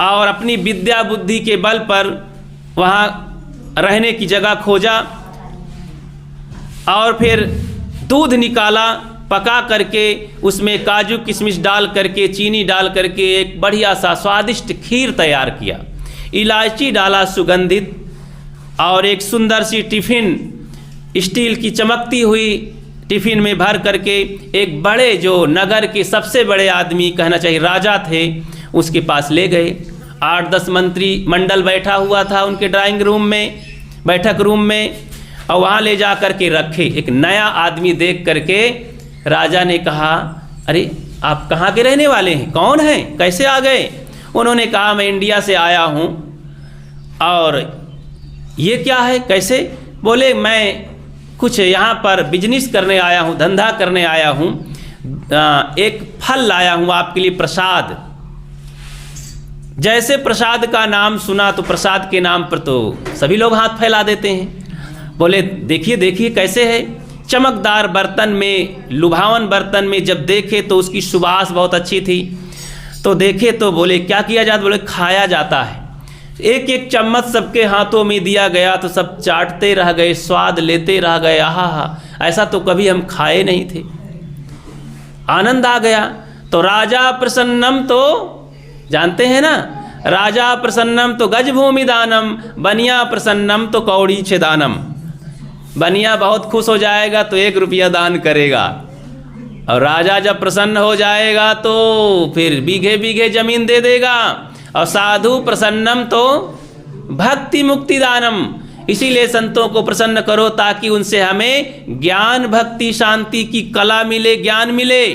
और अपनी विद्या बुद्धि के बल पर वहाँ रहने की जगह खोजा और फिर दूध निकाला, पका करके उसमें काजू किशमिश डाल करके, चीनी डाल करके एक बढ़िया सा स्वादिष्ट खीर तैयार किया। इलायची डाला सुगंधित, और एक सुंदर सी टिफ़िन स्टील की चमकती हुई टिफ़िन में भर करके एक बड़े, जो नगर के सबसे बड़े आदमी कहना चाहिए राजा थे, उसके पास ले गए। 8-10 मंत्री मंडल बैठा हुआ था उनके ड्राइंग रूम में, बैठक रूम में, और वहाँ ले जा कर के रखे। एक नया आदमी देख करके राजा ने कहा, अरे आप कहाँ के रहने वाले हैं, कौन हैं, कैसे आ गए? उन्होंने कहा मैं इंडिया से आया हूँ। और ये क्या है, कैसे? बोले मैं कुछ यहाँ पर बिजनेस करने आया हूँ, धंधा करने आया हूँ, एक फल लाया हूँ आपके लिए, प्रसाद। जैसे प्रसाद का नाम सुना तो प्रसाद के नाम पर तो सभी लोग हाथ फैला देते हैं। बोले देखिए देखिए कैसे है। चमकदार बर्तन में, लुभावन बर्तन में जब देखे तो उसकी सुवास बहुत अच्छी थी। तो देखे तो बोले क्या किया जाता? बोले खाया जाता है। एक एक चम्मच सबके हाथों में दिया गया तो सब चाटते रह गए, स्वाद लेते रह गए। आहा, ऐसा तो कभी हम खाए नहीं थे। आनंद आ गया। तो राजा प्रसन्नम, तो जानते हैं ना, राजा प्रसन्नम तो गजभूमि दानम, बनिया प्रसन्नम तो कौड़ी छेदानम। बनिया बहुत खुश हो जाएगा तो 1 रुपया दान करेगा, और राजा जब प्रसन्न हो जाएगा तो फिर बीघे बीघे जमीन दे देगा। और साधु प्रसन्नम तो भक्ति मुक्ति दानम। इसीलिए संतों को प्रसन्न करो ताकि उनसे हमें ज्ञान भक्ति शांति की कला मिले, ज्ञान मिले।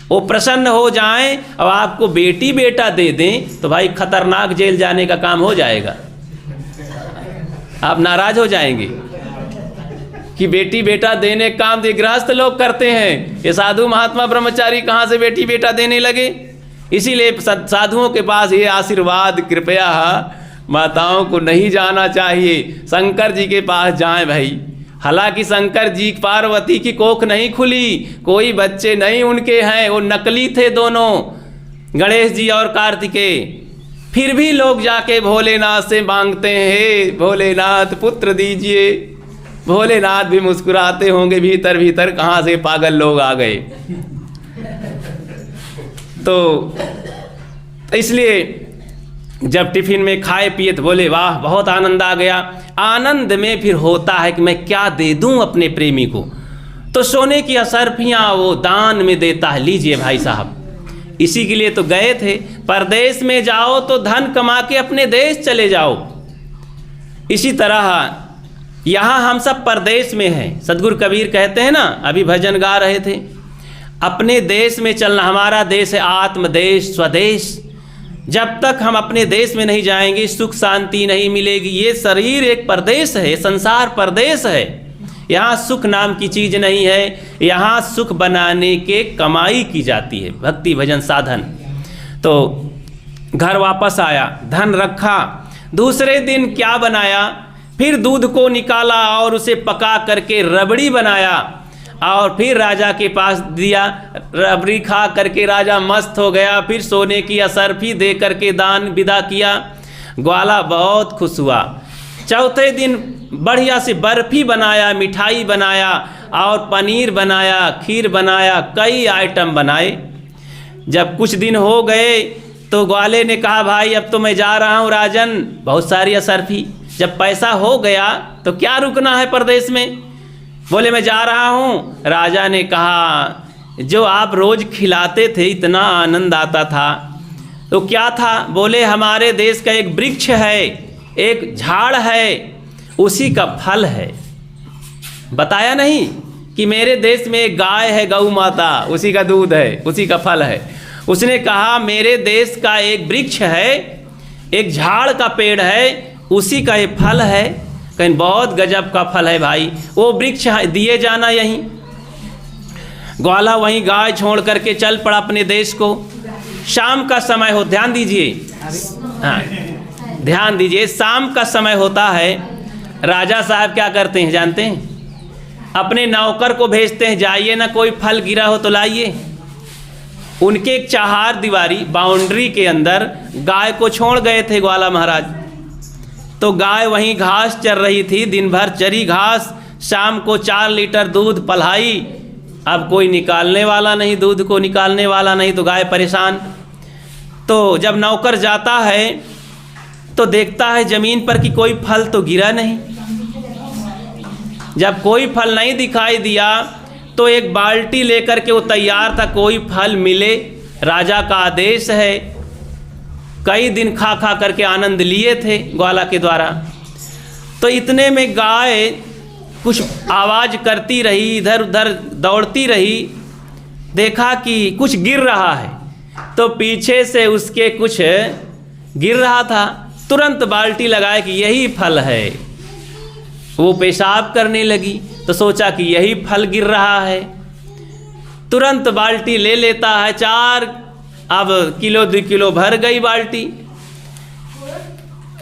वो प्रसन्न हो जाएं और आपको बेटी बेटा दे दें तो भाई खतरनाक जेल जाने का काम हो जाएगा। आप नाराज हो जाएंगे कि बेटी बेटा देने काम तो गृहस्थ लोग करते हैं, ये साधु महात्मा ब्रह्मचारी कहाँ से बेटी बेटा देने लगे। इसीलिए साधुओं के पास ये आशीर्वाद कृपया माताओं को नहीं जाना चाहिए, शंकर जी के पास जाएं भाई। हालांकि शंकर जी पार्वती की कोख नहीं खुली, कोई बच्चे नहीं उनके हैं, वो नकली थे दोनों, गणेश जी और कार्तिकेय। फिर भी लोग जाके भोलेनाथ से मांगते हैं, हे भोलेनाथ पुत्र दीजिए। भोलेनाथ भी मुस्कुराते होंगे भीतर भीतर, कहाँ से पागल लोग आ गए। तो इसलिए जब टिफिन में खाए पिए तो बोले वाह बहुत आनंद आ गया। आनंद में फिर होता है कि मैं क्या दे दूं अपने प्रेमी को। तो सोने की असरफियाँ वो दान में देता है, लीजिए भाई साहब इसी के लिए तो गए थे। परदेश में जाओ तो धन कमा के अपने देश चले जाओ। इसी तरह यहाँ हम सब परदेश में हैं। सदगुरु कबीर कहते हैं ना, अभी भजन गा रहे थे, अपने देश में चलना। हमारा देश है आत्मदेश, स्वदेश। जब तक हम अपने देश में नहीं जाएंगे सुख शांति नहीं मिलेगी। ये शरीर एक परदेश है, संसार परदेश है। यहाँ सुख नाम की चीज़ नहीं है। यहाँ सुख बनाने के कमाई की जाती है, भक्ति भजन साधन। तो घर वापस आया, धन रखा। दूसरे दिन क्या बनाया, फिर दूध को निकाला और उसे पका करके रबड़ी बनाया और फिर राजा के पास दिया। रबड़ी खा करके राजा मस्त हो गया। फिर सोने की असरफी दे करके दान विदा किया। ग्वाला बहुत खुश हुआ। चौथे दिन बढ़िया से बर्फ़ी बनाया, मिठाई बनाया और पनीर बनाया, खीर बनाया, कई आइटम बनाए। जब कुछ दिन हो गए तो ग्वाले ने कहा, भाई अब तो मैं जा रहा हूँ राजन, बहुत सारी असरफी। जब पैसा हो गया तो क्या रुकना है परदेश में। बोले मैं जा रहा हूँ। राजा ने कहा, जो आप रोज़ खिलाते थे इतना आनंद आता था, तो क्या था। बोले हमारे देश का एक वृक्ष है, एक झाड़ है, उसी का फल है। बताया नहीं कि मेरे देश में एक गाय है, गौ माता, उसी का दूध है, उसी का फल है। उसने कहा मेरे देश का एक वृक्ष है, एक झाड़ का पेड़ है, उसी का ये फल है। कहीं बहुत गजब का फल है भाई, वो वृक्ष दिए जाना यहीं। ग्वाला वहीं गाय छोड़ करके चल पड़ा अपने देश को। शाम का समय हो, ध्यान दीजिए, हाँ ध्यान दीजिए, शाम का समय होता है। राजा साहब क्या करते हैं जानते हैं, अपने नौकर को भेजते हैं, जाइए ना कोई फल गिरा हो तो लाइए। उनके एक चार दीवारी बाउंड्री के अंदर गाय को छोड़ गए थे ग्वाला महाराज। तो गाय वहीं घास चर रही थी, दिन भर चरी घास, शाम को 4 लीटर दूध पलाई। अब कोई निकालने वाला नहीं, दूध को निकालने वाला नहीं, तो गाय परेशान। तो जब नौकर जाता है तो देखता है ज़मीन पर कि कोई फल तो गिरा नहीं। जब कोई फल नहीं दिखाई दिया तो एक बाल्टी लेकर के वो तैयार था, कोई फल मिले, राजा का आदेश है। कई दिन खा खा करके आनंद लिए थे ग्वाला के द्वारा। तो इतने में गाय कुछ आवाज़ करती रही, इधर उधर दौड़ती रही, देखा कि कुछ गिर रहा है, तो पीछे से उसके कुछ गिर रहा था। तुरंत बाल्टी लगाए कि यही फल है। वो पेशाब करने लगी तो सोचा कि यही फल गिर रहा है। तुरंत बाल्टी ले लेता है, 4 अब किलो 2 किलो भर गई बाल्टी।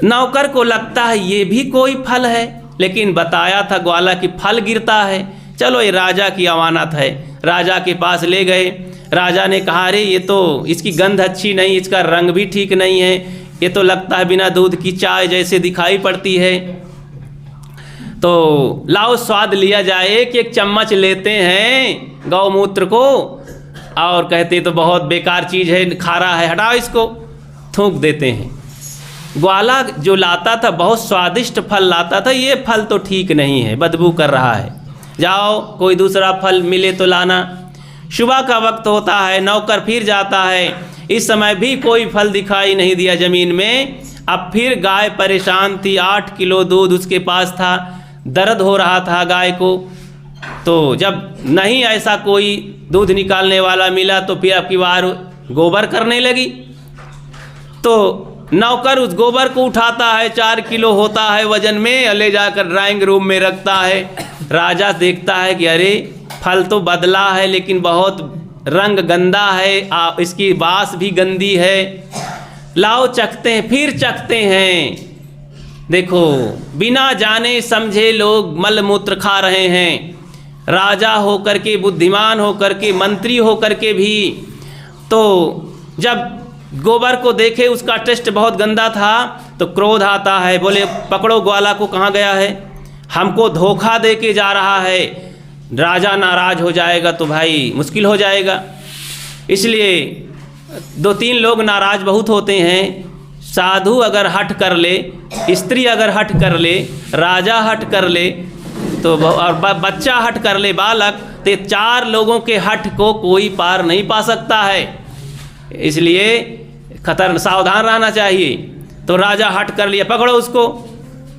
नौकर को लगता है ये भी कोई फल है, लेकिन बताया था ग्वाला कि फल गिरता है, चलो ये राजा की अमानत है। राजा के पास ले गए। राजा ने कहा अरे ये तो इसकी गंध अच्छी नहीं, इसका रंग भी ठीक नहीं है, ये तो लगता है बिना दूध की चाय जैसे दिखाई पड़ती है। तो लाओ स्वाद लिया जाए। एक एक चम्मच लेते हैं गौमूत्र को और कहते तो बहुत बेकार चीज़ है, खारा है, हटाओ इसको, थूक देते हैं। ग्वाला जो लाता था बहुत स्वादिष्ट फल लाता था, ये फल तो ठीक नहीं है, बदबू कर रहा है, जाओ कोई दूसरा फल मिले तो लाना। सुबह का वक्त होता है, नौकर फिर जाता है। इस समय भी कोई फल दिखाई नहीं दिया ज़मीन में। अब फिर गाय परेशान थी, 8 किलो दूध उसके पास था, दर्द हो रहा था गाय को। तो जब नहीं ऐसा कोई दूध निकालने वाला मिला तो फिर अब की बार गोबर करने लगी। तो नौकर उस गोबर को उठाता है, 4 किलो होता है वजन में, ले जाकर ड्राइंग रूम में रखता है। राजा देखता है कि अरे फल तो बदला है लेकिन बहुत रंग गंदा है, इसकी बास भी गंदी है, लाओ चखते हैं। फिर चखते हैं, देखो बिना जाने समझे लोग मल मूत्र खा रहे हैं। राजा होकर के, बुद्धिमान होकर के, मंत्री होकर के भी। तो जब गोबर को देखे उसका टेस्ट बहुत गंदा था तो क्रोध आता है, बोले पकड़ो ग्वाला को, कहाँ गया है, हमको धोखा दे के जा रहा है। राजा नाराज हो जाएगा तो भाई मुश्किल हो जाएगा। इसलिए 2-3 लोग नाराज बहुत होते हैं। साधु अगर हट कर ले, स्त्री अगर हट कर ले, राजा हट कर ले, तो और बच्चा हट कर ले, बालक, तो 4 लोगों के हट को कोई पार नहीं पा सकता है। इसलिए सावधान रहना चाहिए। तो राजा हट कर लिया, पकड़ो उसको।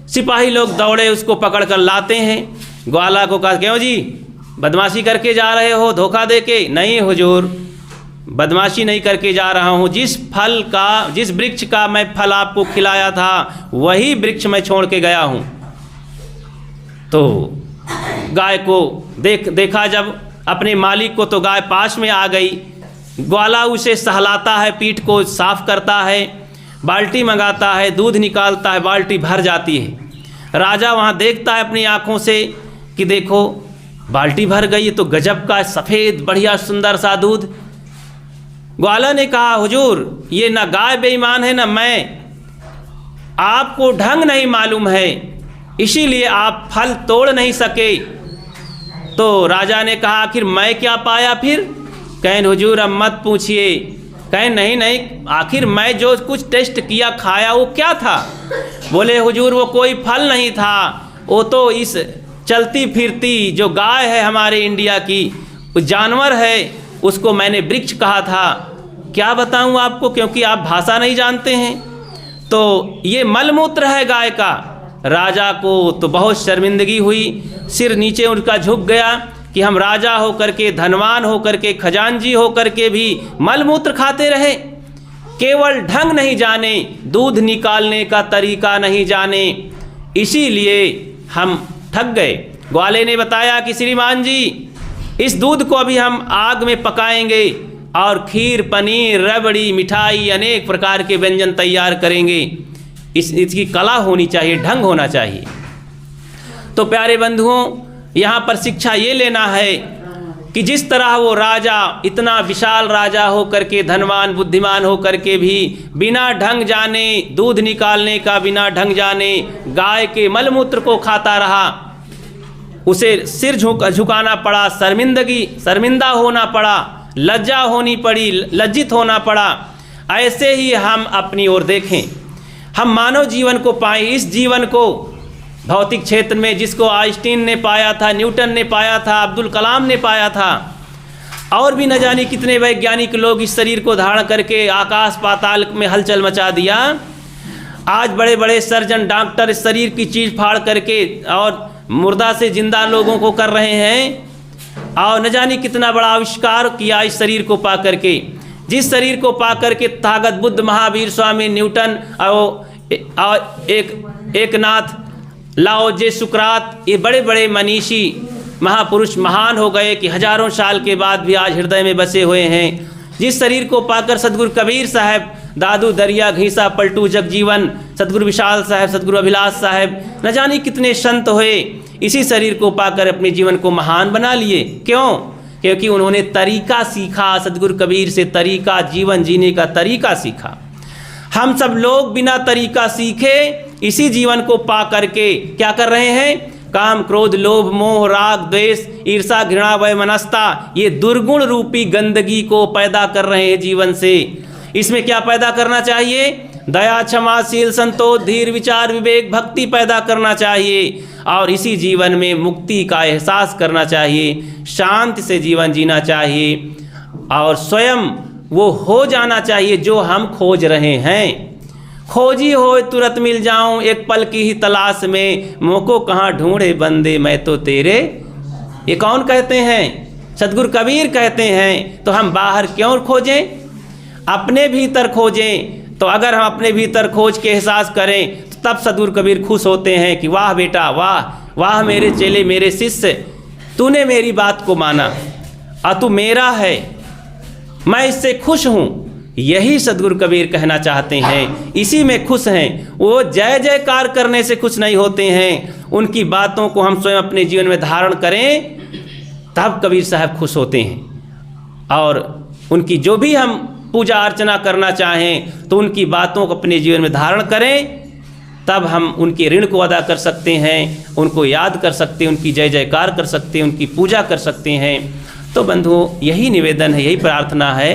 सिपाही लोग दौड़े, उसको पकड़ कर लाते हैं। ग्वाला को कहा, क्यों जी बदमाशी करके जा रहे हो, धोखा दे के? नहीं हुजूर, बदमाशी नहीं करके जा रहा हूँ। जिस वृक्ष का मैं फल आपको खिलाया था वही वृक्ष मैं छोड़ के गया हूँ। तो गाय को देखा जब अपने मालिक को, तो गाय पास में आ गई। ग्वाला उसे सहलाता है, पीठ को साफ करता है, बाल्टी मंगाता है, दूध निकालता है, बाल्टी भर जाती है। राजा वहाँ देखता है अपनी आँखों से कि देखो बाल्टी भर गई, तो गजब का सफ़ेद बढ़िया सुंदर सा दूध। ग्वाला ने कहा, हुजूर ये ना गाय बेईमान है ना मैं, आपको ढंग नहीं मालूम है, इसीलिए आप फल तोड़ नहीं सके। तो राजा ने कहा, आखिर मैं क्या पाया फिर? कहें हुजूर अब मत पूछिए। कहें नहीं नहीं, आखिर मैं जो कुछ टेस्ट किया खाया वो क्या था? बोले हुजूर वो कोई फल नहीं था, वो तो इस चलती फिरती जो गाय है हमारे इंडिया की, वो जानवर है, उसको मैंने वृक्ष कहा था। क्या बताऊं आपको, क्योंकि आप भाषा नहीं जानते हैं। तो ये मलमूत्र है गाय का। राजा को तो बहुत शर्मिंदगी हुई, सिर नीचे उनका झुक गया कि हम राजा होकर के, धनवान होकर के, खजांची होकर के भी मलमूत्र खाते रहे। केवल ढंग नहीं जाने, दूध निकालने का तरीका नहीं जाने, इसीलिए हम ठग गए। ग्वाले ने बताया कि श्रीमान जी इस दूध को अभी हम आग में पकाएंगे और खीर, पनीर, रबड़ी, मिठाई, अनेक प्रकार के व्यंजन तैयार करेंगे। इसकी कला होनी चाहिए, ढंग होना चाहिए। तो प्यारे बंधुओं, यहाँ पर शिक्षा ये लेना है कि जिस तरह वो राजा, इतना विशाल राजा होकर के, धनवान बुद्धिमान होकर के भी बिना ढंग जाने, दूध निकालने का बिना ढंग जाने गाय के मलमूत्र को खाता रहा, उसे सिर झुकाना पड़ा, शर्मिंदा होना पड़ा, लज्जा होनी पड़ी, लज्जित होना पड़ा। ऐसे ही हम अपनी ओर देखें, हम मानव जीवन को पाएं, इस जीवन को भौतिक क्षेत्र में जिसको आइंस्टीन ने पाया था, न्यूटन ने पाया था, अब्दुल कलाम ने पाया था, और भी न जाने कितने वैज्ञानिक लोग इस शरीर को धारण करके आकाश पाताल में हलचल मचा दिया। आज बड़े बड़े सर्जन, डॉक्टर इस शरीर की चीज़ फाड़ करके और मुर्दा से जिंदा लोगों को कर रहे हैं, और न जाने कितना बड़ा आविष्कार किया इस शरीर को पा करके। जिस शरीर को पा करके ताकत बुद्ध, महावीर, स्वामी न्यूटन और एक नाथ, लाओ जे, सुकरात, ये बड़े बड़े मनीषी महापुरुष महान हो गए कि हजारों साल के बाद भी आज हृदय में बसे हुए हैं। जिस शरीर को पाकर सदगुरु कबीर साहब, दादू दरिया घीसा पलटू जगजीवन, सदगुरु विशाल साहब, सदगुरु अभिलाष साहब, न जाने कितने संत हुए, इसी शरीर को पाकर अपने जीवन को महान बना लिए। क्यों? क्योंकि उन्होंने तरीका सीखा, सदगुरु कबीर से तरीका, जीवन जीने का तरीका सीखा। हम सब लोग बिना तरीका सीखे इसी जीवन को पा करके क्या कर रहे हैं? काम, क्रोध, लोभ, मोह, राग, द्वेष, ईर्षा, घृणा, वैमनस्यता, ये दुर्गुण रूपी गंदगी को पैदा कर रहे हैं जीवन से। इसमें क्या पैदा करना चाहिए? दया, क्षमा, शील, संतोष, धीर, विचार, विवेक, भक्ति पैदा करना चाहिए, और इसी जीवन में मुक्ति का एहसास करना चाहिए, शांति से जीवन जीना चाहिए, और स्वयं वो हो जाना चाहिए जो हम खोज रहे हैं। खोजी हो तुरंत मिल जाऊं, एक पल की ही तलाश में, मोको कहाँ ढूंढे बंदे मैं तो तेरे। ये कौन कहते हैं? सदगुरु कबीर कहते हैं। तो हम बाहर क्यों खोजें? अपने भीतर खोजें। तो अगर हम अपने भीतर खोज के एहसास करें तो तब सदगुरु कबीर खुश होते हैं कि वाह बेटा, वाह वाह मेरे चेले, मेरे शिष्य, तूने मेरी बात को माना और तू मेरा है, मैं इससे खुश हूँ। यही सदगुरु कबीर कहना चाहते हैं, इसी में खुश हैं। वो जय जयकार करने से खुश नहीं होते हैं, उनकी बातों को हम स्वयं अपने जीवन में धारण करें तब कबीर साहब खुश होते हैं। और उनकी जो भी हम पूजा अर्चना करना चाहें तो उनकी बातों को अपने जीवन में धारण करें, तब हम उनके ऋण को अदा कर सकते हैं, उनको याद कर सकते हैं, उनकी जय जयकार कर सकते हैं, उनकी पूजा कर सकते हैं। तो बंधुओं, यही निवेदन है, यही प्रार्थना है।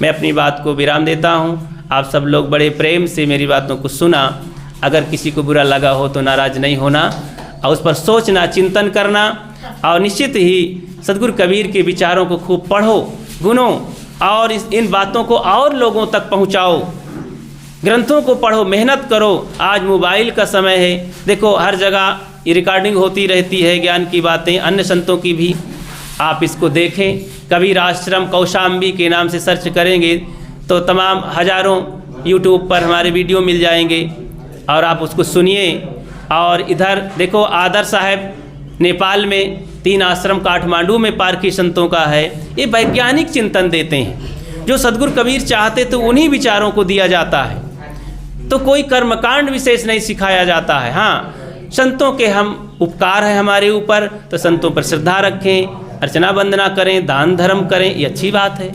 मैं अपनी बात को विराम देता हूँ। आप सब लोग बड़े प्रेम से मेरी बातों को सुना। अगर किसी को बुरा लगा हो तो नाराज़ नहीं होना, और उस पर सोचना, चिंतन करना, और निश्चित ही सदगुरु कबीर के विचारों को खूब पढ़ो, गुनो, और इन बातों को और लोगों तक पहुँचाओ, ग्रंथों को पढ़ो, मेहनत करो। आज मोबाइल का समय है, देखो हर जगह ये रिकॉर्डिंग होती रहती है, ज्ञान की बातें, अन्य संतों की भी। आप इसको देखें। कबीर आश्रम कौशाम्बी के नाम से सर्च करेंगे तो तमाम हज़ारों यूट्यूब पर हमारे वीडियो मिल जाएंगे और आप उसको सुनिए। और इधर देखो आदर साहब नेपाल में 3 आश्रम, काठमांडू में पारखी संतों का है। ये वैज्ञानिक चिंतन देते हैं, जो सदगुरु कबीर चाहते तो उन्हीं विचारों को दिया जाता है। तो कोई कर्मकांड विशेष नहीं सिखाया जाता है। हाँ, संतों के हम उपकार है हमारे ऊपर, तो संतों पर श्रद्धा रखें, अर्चना वंदना करें, दान धर्म करें, ये अच्छी बात है।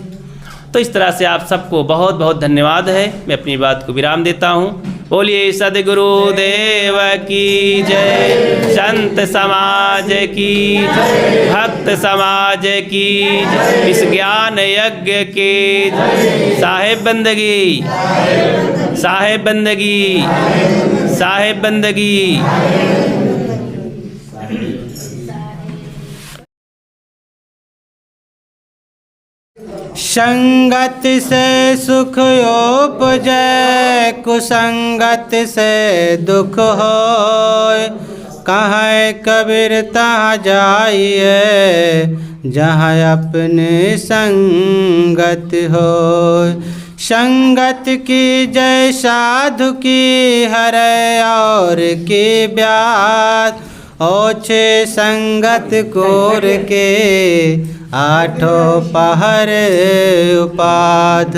तो इस तरह से आप सबको बहुत बहुत धन्यवाद है। मैं अपनी बात को विराम देता हूँ। बोलिए सद्गुरु देव की जय, संत समाज की जय, भक्त समाज की जय, इस ज्ञान यज्ञ की जय। साहेब बंदगी, साहेब बंदगी, साहेब बंदगी। संगत से सुख उपजै, कुसंगत से दुख होय। कहाँ कबीर तहाँ जाइए, जहाँ अपने संगत होय। संगत की जय साधु की हरै और की ब्यास, ओछे संगत कोर के आठों पहर उपाध।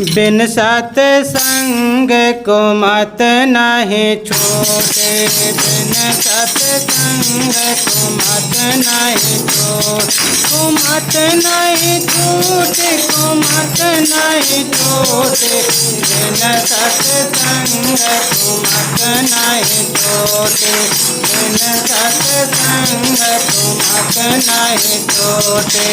बिन सत संग को मत नहीं छोटे, बिन सत संग को मत नहीं छोटे, को मत नहीं छूटे, को मत नहीं छोटे। बिन सत संग को मत नहीं छोटे, बिन सत संग को मत नहीं छोटे।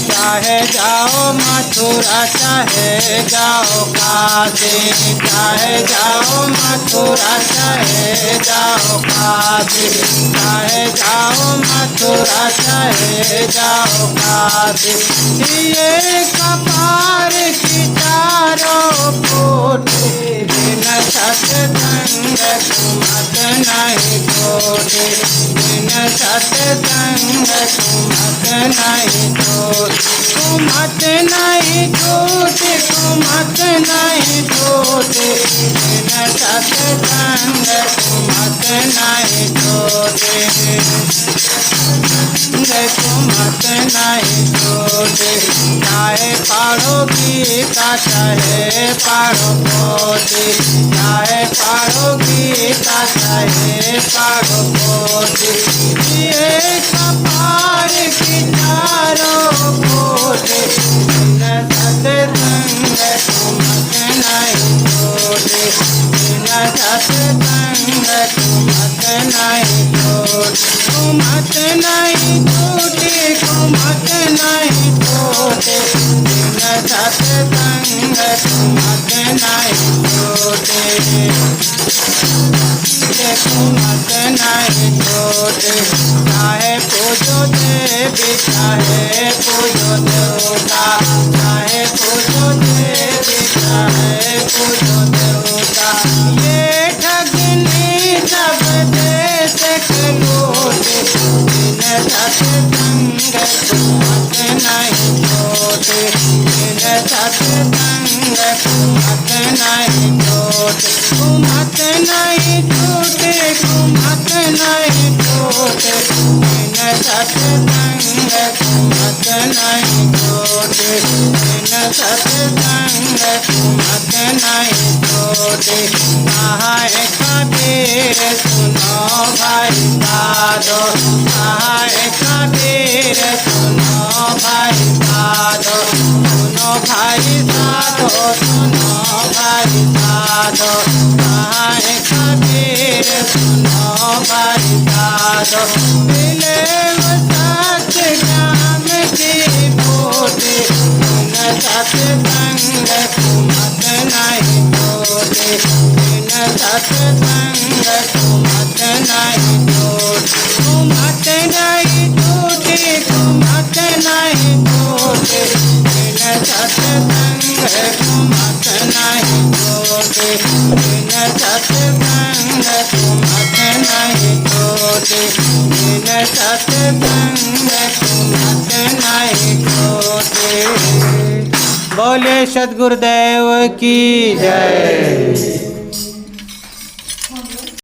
चाहे जाओ मथुरा, चाहे जाओ काशी, चाहे जाओ मथुरा, चाहे जाओ काशी, चाहे जाओ मथुरा, चाहे जाओ काशी। ये कपार की चारों कोटे, बिन सत्संग को मत नहीं छोटे, बिन सत्संग को मत नहीं छोटे। को मत नहीं छोटे, को मत नहीं छोटे, बिन सत्संग को मत नहीं छोटे, को मत नहीं छोटे। चाहे पढ़ो गीता, चाहे पढ़ो पोथी, चाहे पढ़ो गीता, चाहे पढ़ो पोथी। ये कपार की चारों कोटे, बिन सत्संग को मत नहीं छोटे, बिन सत्संग को मत नहीं छोटे। को मत नहीं छोटे, को मत नहीं छोटे, बिन सत्संग को मत नहीं छोटे, को मत नहीं छोटे। चाहे पूजो देवी, चाहे पूजो देवता, चाहे पूजो देवी, चाहे पूजो देवता। ये ठगनी सब देश के लोटे, बिन सत्संग को मत नहीं छोटे, बिन सत्संग को मत नहीं छोटे। को मत नहीं छोटे, को मत नहीं छोटे, बिन सत्संग को मत नहीं छोटे, बिन सत्संग को मत नहीं छोटे। कहाँ कबीर सुनो भाई साधो, कहाँ कबीर सुनो भाई साधो, सुनो भाई साधो, सुनो भाई साधो। कहाँ कबीर सुनो भाई साधो, मिले सत ज्ञान की बोटे, बिन सत्संग को मत नहीं छोटे, बिन सत्संग को मत नहीं छोटे, को मत नहीं छोटे, को बिन सत्संग सुमत नहीं छोटे। बोले सद्गुरुदेव की जय।